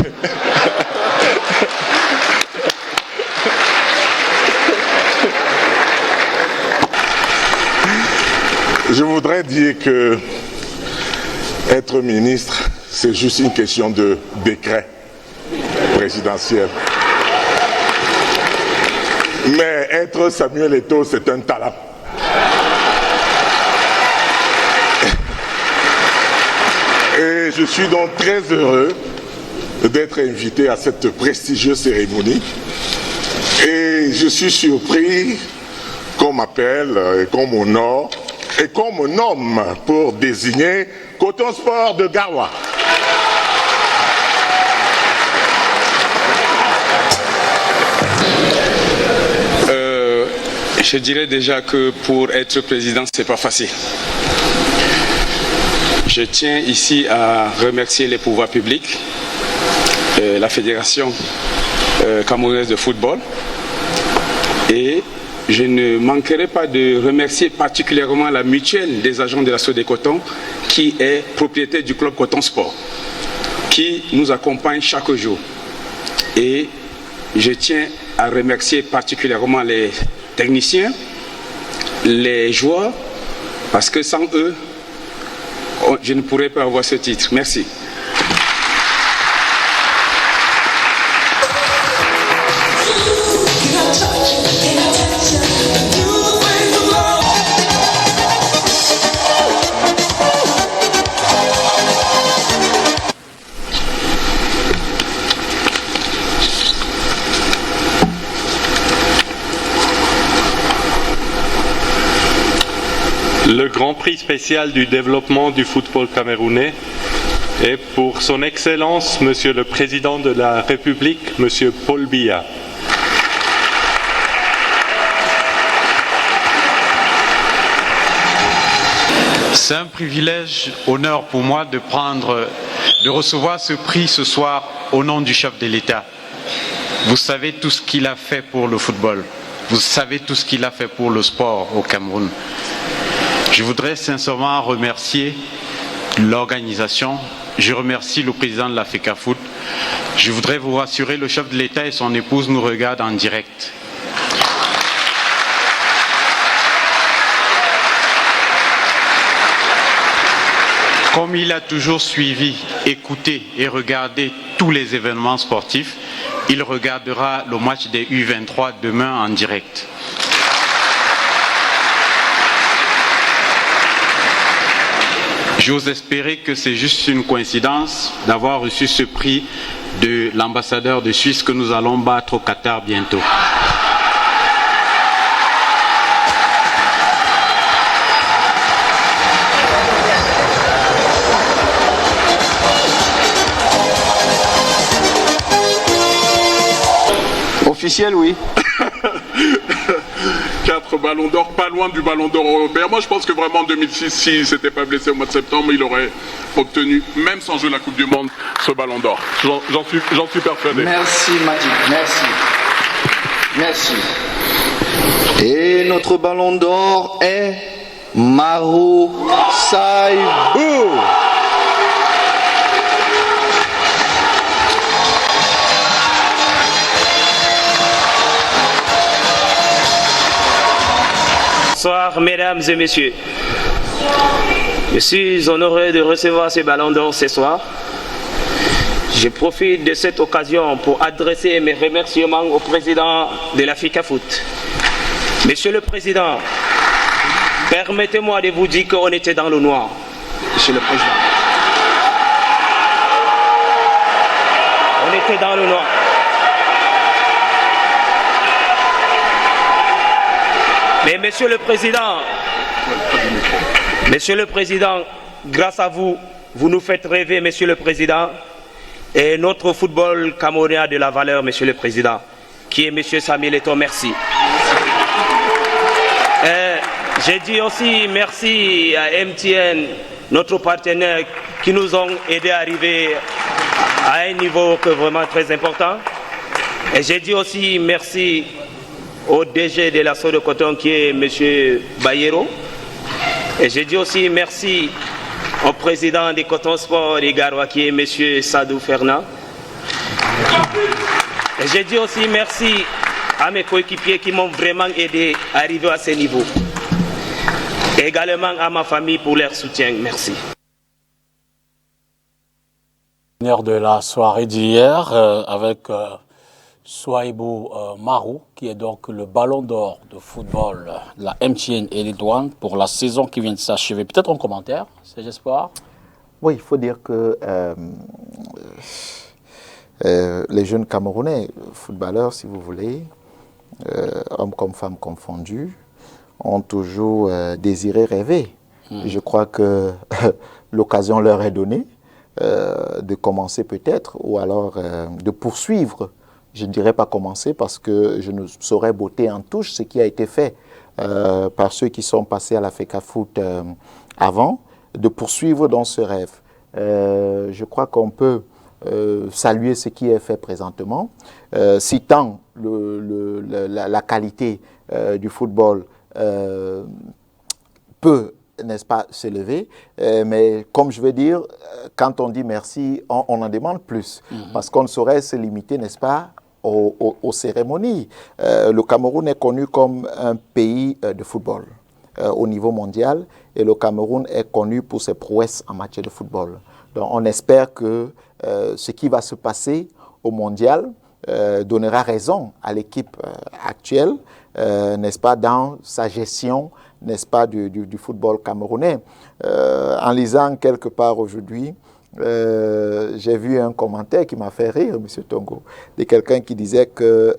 Je voudrais dire que être ministre, c'est juste une question de décret présidentiel. Mais être Samuel Eto'o, c'est un talent. Et je suis donc très heureux d'être invité à cette prestigieuse cérémonie. Et je suis surpris qu'on m'appelle, qu'on m'honore et qu'on me nomme pour désigner Coton Sport de Garoua. Je dirais déjà que pour être président, c'est pas facile. Je tiens ici à remercier les pouvoirs publics, la Fédération camerounaise de football, et je ne manquerai pas de remercier particulièrement la mutuelle des agents de la Sodécoton, qui est propriétaire du club Coton Sport, qui nous accompagne chaque jour. Et je tiens à remercier particulièrement les techniciens, les joueurs, parce que sans eux, je ne pourrais pas avoir ce titre. Merci. Le Grand Prix spécial du développement du football camerounais est pour son Excellence, Monsieur le Président de la République, Monsieur Paul Biya. C'est un privilège, honneur pour moi de recevoir ce prix ce soir au nom du chef de l'État. Vous savez tout ce qu'il a fait pour le football. Vous savez tout ce qu'il a fait pour le sport au Cameroun. Je voudrais sincèrement remercier l'organisation. Je remercie le président de la FECAFOOT. Je voudrais vous rassurer, le chef de l'État et son épouse nous regardent en direct. Comme il a toujours suivi, écouté et regardé tous les événements sportifs, il regardera le match des U23 demain en direct. J'ose espérer que c'est juste une coïncidence d'avoir reçu ce prix de l'ambassadeur de Suisse que nous allons battre au Qatar bientôt. Officiel, oui. 4 ballons d'or, pas loin du ballon d'or européen. Moi, je pense que vraiment en 2006, s'il ne s'était pas blessé au mois de septembre, il aurait obtenu, même sans jouer la Coupe du Monde, ce ballon d'or. J'en suis persuadé. Merci, Magic. Merci. Merci. Et notre ballon d'or est Marou Saïbou. Bonsoir mesdames et messieurs. Je suis honoré de recevoir ce ballon d'or ce soir. Je profite de cette occasion pour adresser mes remerciements au président de la FECAFOOT. Monsieur le Président, permettez-moi de vous dire qu'on était dans le noir. Monsieur le Président. On était dans le noir. Mais Monsieur le Président, grâce à vous, vous nous faites rêver, Monsieur le Président, et notre football camerounais a de la valeur, Monsieur le Président, qui est Monsieur Samuel Eto'o, merci. J'ai dit aussi merci à MTN, notre partenaire, qui nous ont aidés à arriver à un niveau vraiment très important. Et j'ai dit aussi merci au DG de la Sodécoton qui est M. Bayero. Et j'ai dit aussi merci au président des Coton Sport et Garoua qui est M. Sadou Fernand. Et j'ai dit aussi merci à mes coéquipiers qui m'ont vraiment aidé à arriver à ce niveau. Et également à ma famille pour leur soutien. Merci. De la soirée d'hier avec Souaïbou Marou, qui est donc le ballon d'or de football de la MTN et les douanes pour la saison qui vient de s'achever. Peut-être un commentaire, c'est j'espère. Oui, il faut dire que les jeunes Camerounais, footballeurs si vous voulez, hommes comme femmes confondus, ont toujours désiré rêver. Je crois que l'occasion leur est donnée de commencer peut-être, ou alors de poursuivre. Je ne dirais pas commencer parce que je ne saurais botter en touche ce qui a été fait par ceux qui sont passés à la FECAFOOT avant, de poursuivre dans ce rêve. Je crois qu'on peut saluer ce qui est fait présentement, citant la qualité du football peut, n'est-ce pas, s'élever, mais comme je veux dire, quand on dit merci, on en demande plus, parce qu'on ne saurait se limiter, n'est-ce pas, aux cérémonies. Le Cameroun est connu comme un pays de football au niveau mondial, et le Cameroun est connu pour ses prouesses en matière de football. Donc on espère que ce qui va se passer au mondial donnera raison à l'équipe actuelle, n'est-ce pas, dans sa gestion, n'est-ce pas, du football camerounais. En lisant quelque part aujourd'hui, j'ai vu un commentaire qui m'a fait rire, M. Tongo, de quelqu'un qui disait que,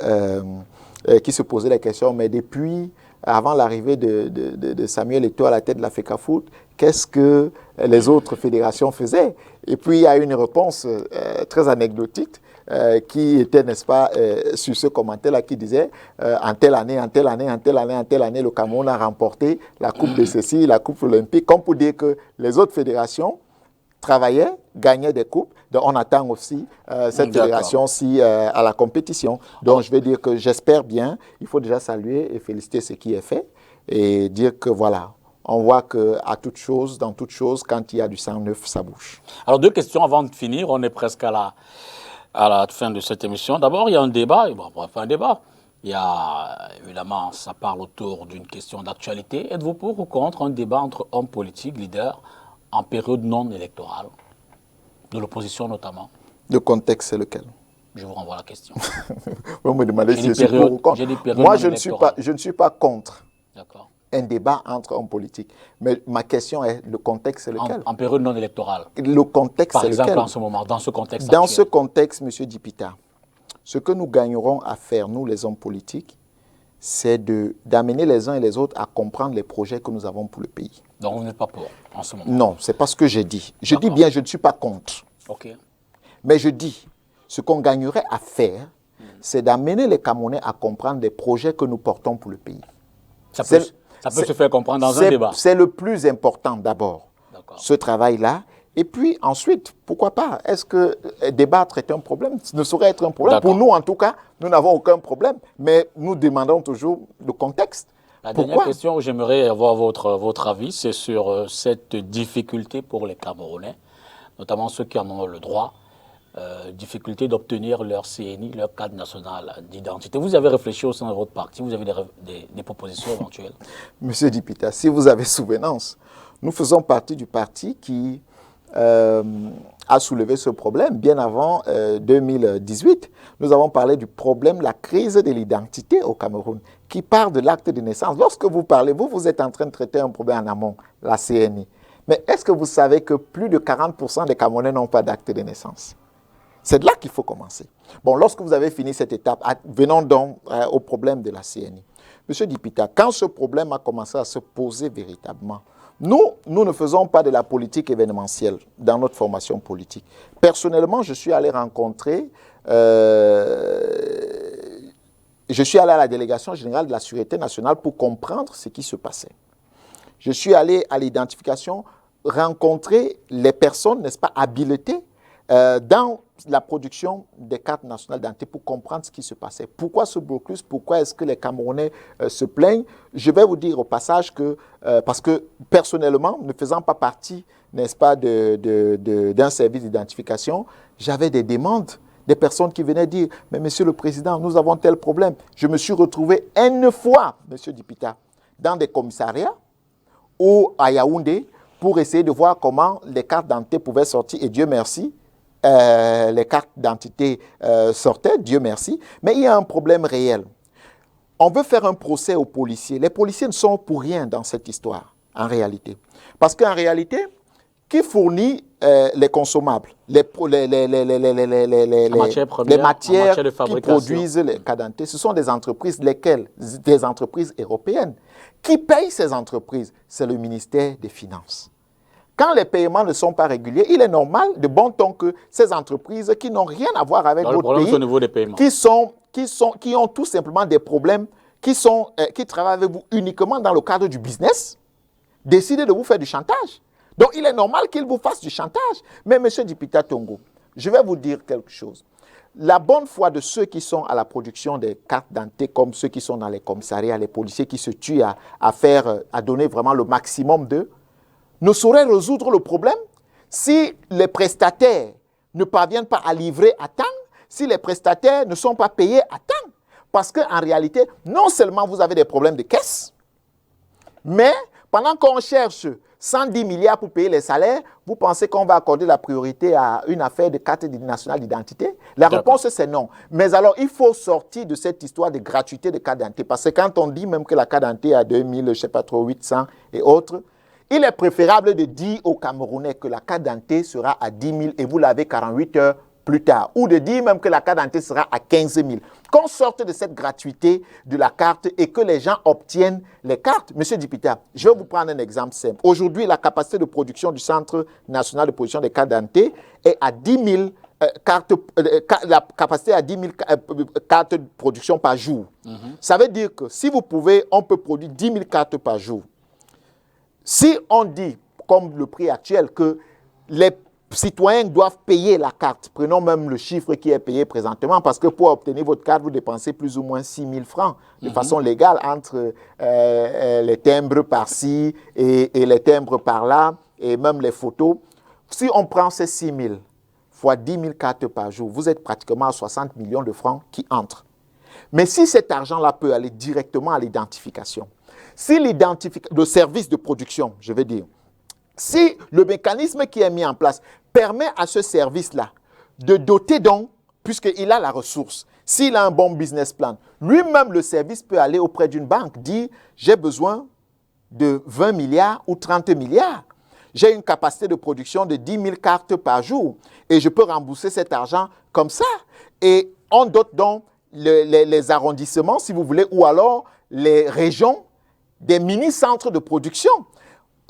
qui se posait la question, mais depuis, avant l'arrivée de Samuel Eto'o à la tête de la FECAFOOT, qu'est-ce que les autres fédérations faisaient? Et puis il y a une réponse très anecdotique qui était, n'est-ce pas, sur ce commentaire-là, qui disait en telle année, le Cameroun a remporté la Coupe de ceci, la Coupe olympique, comme pour dire que les autres fédérations travaillaient, gagnaient des coupes. Donc on attend aussi cette fédération-ci à la compétition. Donc je vais dire que j'espère bien, il faut déjà saluer et féliciter ce qui est fait et dire que voilà, on voit qu'à toute chose, dans toute chose, quand il y a du sang neuf, ça bouge. Alors deux questions avant de finir, on est presque à la fin de cette émission. D'abord, il y a un débat, il y a, évidemment, ça parle autour d'une question d'actualité. Êtes-vous pour ou contre un débat entre hommes politiques, leaders, en période non électorale, de l'opposition notamment? Le contexte, c'est lequel? Je vous renvoie la question. Vous me demandez si je suis pour ou contre. Moi, je ne suis pas contre un débat entre hommes politiques. Mais ma question est, le contexte, c'est lequel? En période non électorale. Le contexte, c'est lequel? Par exemple, en ce moment, dans ce contexte Dans actuel. ce contexte, M. Dipita, ce que nous gagnerons à faire, nous, les hommes politiques, c'est d'amener les uns et les autres à comprendre les projets que nous avons pour le pays. Donc, vous n'êtes pas pour, en ce moment? Non, ce n'est pas ce que j'ai dit. Je dis bien, je ne suis pas contre. OK. Mais je dis, ce qu'on gagnerait à faire, c'est d'amener les Camerounais à comprendre les projets que nous portons pour le pays. Ça peut se faire comprendre dans un débat. C'est le plus important d'abord, ce travail-là. Et puis ensuite, pourquoi pas? Est-ce que débattre est un problème? Ce ne saurait être un problème. Pour nous, en tout cas, nous n'avons aucun problème. Mais nous demandons toujours le contexte. La dernière question où j'aimerais avoir votre avis, c'est sur cette difficulté pour les Camerounais, notamment ceux qui en ont le droit, difficulté d'obtenir leur CNI, leur cadre national d'identité. Vous avez réfléchi au sein de votre parti, vous avez des propositions éventuelles? Monsieur Dipita, si vous avez souvenance, nous faisons partie du parti qui a soulevé ce problème bien avant 2018. Nous avons parlé du problème, la crise de l'identité au Cameroun, qui part de l'acte de naissance. Lorsque vous parlez, vous êtes en train de traiter un problème en amont, la CNI. Mais est-ce que vous savez que plus de 40% des Camerounais n'ont pas d'acte de naissance? C'est de là qu'il faut commencer. Bon, lorsque vous avez fini cette étape, venons donc au problème de la CNI. Monsieur Dipita, quand ce problème a commencé à se poser véritablement, nous ne faisons pas de la politique événementielle dans notre formation politique. Personnellement, je suis allé rencontrer, je suis allé à la délégation générale de la Sûreté nationale pour comprendre ce qui se passait. Je suis allé à l'identification, rencontrer les personnes, n'est-ce pas, habilitées dans la production des cartes nationales d'identité pour comprendre ce qui se passait. Pourquoi ce blocus? Pourquoi est-ce que les Camerounais se plaignent? Je vais vous dire au passage que, parce que personnellement, ne faisant pas partie, n'est-ce pas, d'un service d'identification, j'avais des demandes, des personnes qui venaient dire « Mais Monsieur le Président, nous avons tel problème. » Je me suis retrouvé une fois, Monsieur Dipita, dans des commissariats ou à Yaoundé pour essayer de voir comment les cartes d'identité pouvaient sortir. Et Dieu merci, les cartes d'identité sortaient, Dieu merci. Mais il y a un problème réel. On veut faire un procès aux policiers. Les policiers ne sont pour rien dans cette histoire, en réalité. Parce qu'en réalité, qui fournit les consommables, les matières qui produisent les cartes d'identité, ce sont des entreprises, lesquelles? Des entreprises européennes. Qui paye ces entreprises? C'est le ministère des Finances. Quand les paiements ne sont pas réguliers, il est normal, de bon ton, que ces entreprises qui n'ont rien à voir avec votre pays, au niveau des paiements, qui ont tout simplement des problèmes, qui travaillent avec vous uniquement dans le cadre du business, décident de vous faire du chantage. Donc, il est normal qu'ils vous fassent du chantage. Mais, M. Dipita Tongo, je vais vous dire quelque chose. La bonne foi de ceux qui sont à la production des cartes d'identité, comme ceux qui sont dans les commissariats, les policiers qui se tuent à donner vraiment le maximum d'eux, ne saurait résoudre le problème si les prestataires ne parviennent pas à livrer à temps, si les prestataires ne sont pas payés à temps. Parce qu'en réalité, non seulement vous avez des problèmes de caisse, mais pendant qu'on cherche 110 milliards pour payer les salaires, vous pensez qu'on va accorder la priorité à une affaire de carte nationale d'identité? La réponse, c'est non. Mais alors, il faut sortir de cette histoire de gratuité de carte d'identité. Parce que quand on dit même que la carte d'identité est à 2000, je ne sais pas trop, 800 et autres, il est préférable de dire aux Camerounais que la carte d'identité sera à 10 000 et vous l'avez 48 heures plus tard. Ou de dire même que la carte d'identité sera à 15 000. Qu'on sorte de cette gratuité de la carte et que les gens obtiennent les cartes. Monsieur Dipita, je vais vous prendre un exemple simple. Aujourd'hui, la capacité de production du Centre national de production des cartes d'identité est à 10 000 cartes, la capacité à 10 000 cartes de production par jour. Ça veut dire que si vous pouvez, on peut produire 10 000 cartes par jour. Si on dit, comme le prix actuel, que les citoyens doivent payer la carte, prenons même le chiffre qui est payé présentement, parce que pour obtenir votre carte, vous dépensez plus ou moins 6 000 francs de façon légale entre les timbres par-ci et les timbres par-là, et même les photos. Si on prend ces 6 000 fois 10 000 cartes par jour, vous êtes pratiquement à 60 millions de francs qui entrent. Mais si cet argent-là peut aller directement à l'identification, si le service de production, je vais dire, si le mécanisme qui est mis en place permet à ce service-là de doter donc, puisqu'il a la ressource, s'il a un bon business plan, lui-même le service peut aller auprès d'une banque, dire j'ai besoin de 20 milliards ou 30 milliards. J'ai une capacité de production de 10 000 cartes par jour et je peux rembourser cet argent comme ça. Et on dote donc les arrondissements, si vous voulez, ou alors les régions des mini-centres de production.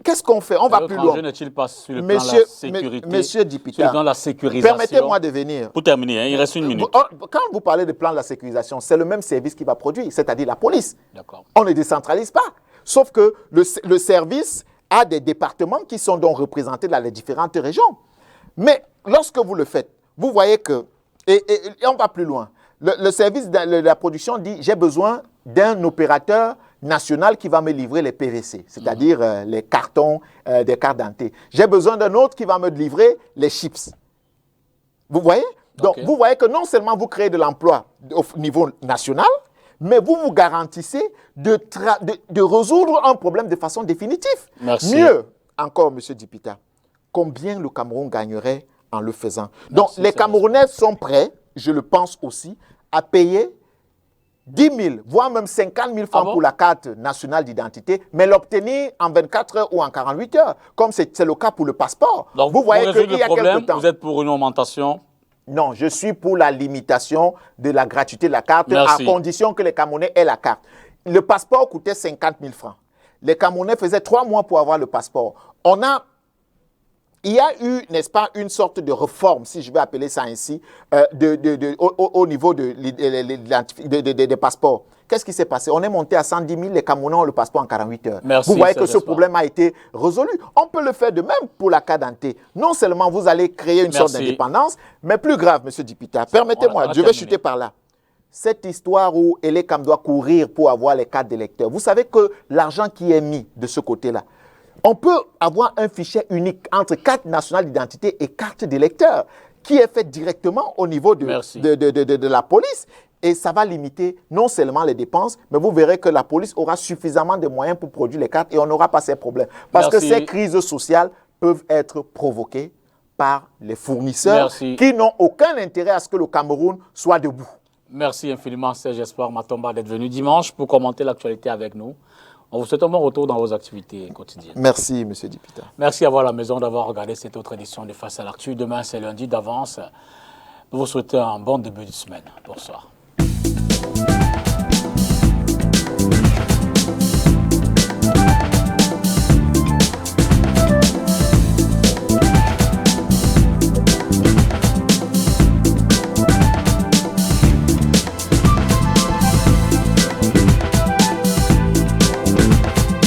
Qu'est-ce qu'on fait? On va plus loin. N'est-il pas sur le plan de la sécurité, Monsieur Dipita, sur le plan de la sécurisation? Permettez-moi de venir. Pour terminer, hein, il reste une minute. Quand vous parlez de plan de la sécurisation, c'est le même service qui va produire, c'est-à-dire la police. On ne décentralise pas. Sauf que le service a des départements qui sont donc représentés dans les différentes régions. Mais lorsque vous le faites, vous voyez que, et on va plus loin, le service de la production dit j'ai besoin d'un opérateur national qui va me livrer les PVC, c'est-à-dire les cartons des cartes d'identité. J'ai besoin d'un autre qui va me livrer les chips. Vous voyez? Donc, vous voyez que non seulement vous créez de l'emploi au niveau national, mais vous vous garantissez de résoudre un problème de façon définitive. Merci. Mieux encore, M. Dipita, combien le Cameroun gagnerait en le faisant? Donc, les Camerounais sont prêts, je le pense aussi, à payer 10 000, voire même 50 000 francs pour la carte nationale d'identité, mais l'obtenir en 24 heures ou en 48 heures, comme c'est le cas pour le passeport. Donc, vous voyez qu'il y a quelque temps. Vous êtes pour une augmentation? Non, je suis pour la limitation de la gratuité de la carte, à condition que les Camerounais aient la carte. Le passeport coûtait 50 000 francs. Les Camerounais faisaient 3 mois pour avoir le passeport. Il y a eu, n'est-ce pas, une sorte de réforme, si je vais appeler ça ainsi, au niveau des passeports. Qu'est-ce qui s'est passé? On est monté à 110 000, les Camerounais ont le passeport en 48 heures. Merci, vous voyez que ce problème a été résolu. On peut le faire de même pour la carte d'identité. Non seulement vous allez créer une sorte d'indépendance, mais plus grave, M. Dipita, permettez-moi, je vais chuter par là. Cette histoire où Elekam doit courir pour avoir les cartes d'électeurs, vous savez que l'argent qui est mis de ce côté-là, on peut avoir un fichier unique entre carte nationale d'identité et carte d'électeur qui est fait directement au niveau de la police. Et ça va limiter non seulement les dépenses, mais vous verrez que la police aura suffisamment de moyens pour produire les cartes et on n'aura pas ces problèmes. Parce que ces crises sociales peuvent être provoquées par les fournisseurs qui n'ont aucun intérêt à ce que le Cameroun soit debout. Merci infiniment, Serge Espoir Matomba, d'être venu dimanche pour commenter l'actualité avec nous. On vous souhaite un bon retour dans vos activités quotidiennes. Merci, Monsieur Dipita. Merci à vous à la maison d'avoir regardé cette autre édition de Face à l'actu. Demain, c'est lundi d'avance. Nous vous souhaitons un bon début de semaine. Bonsoir.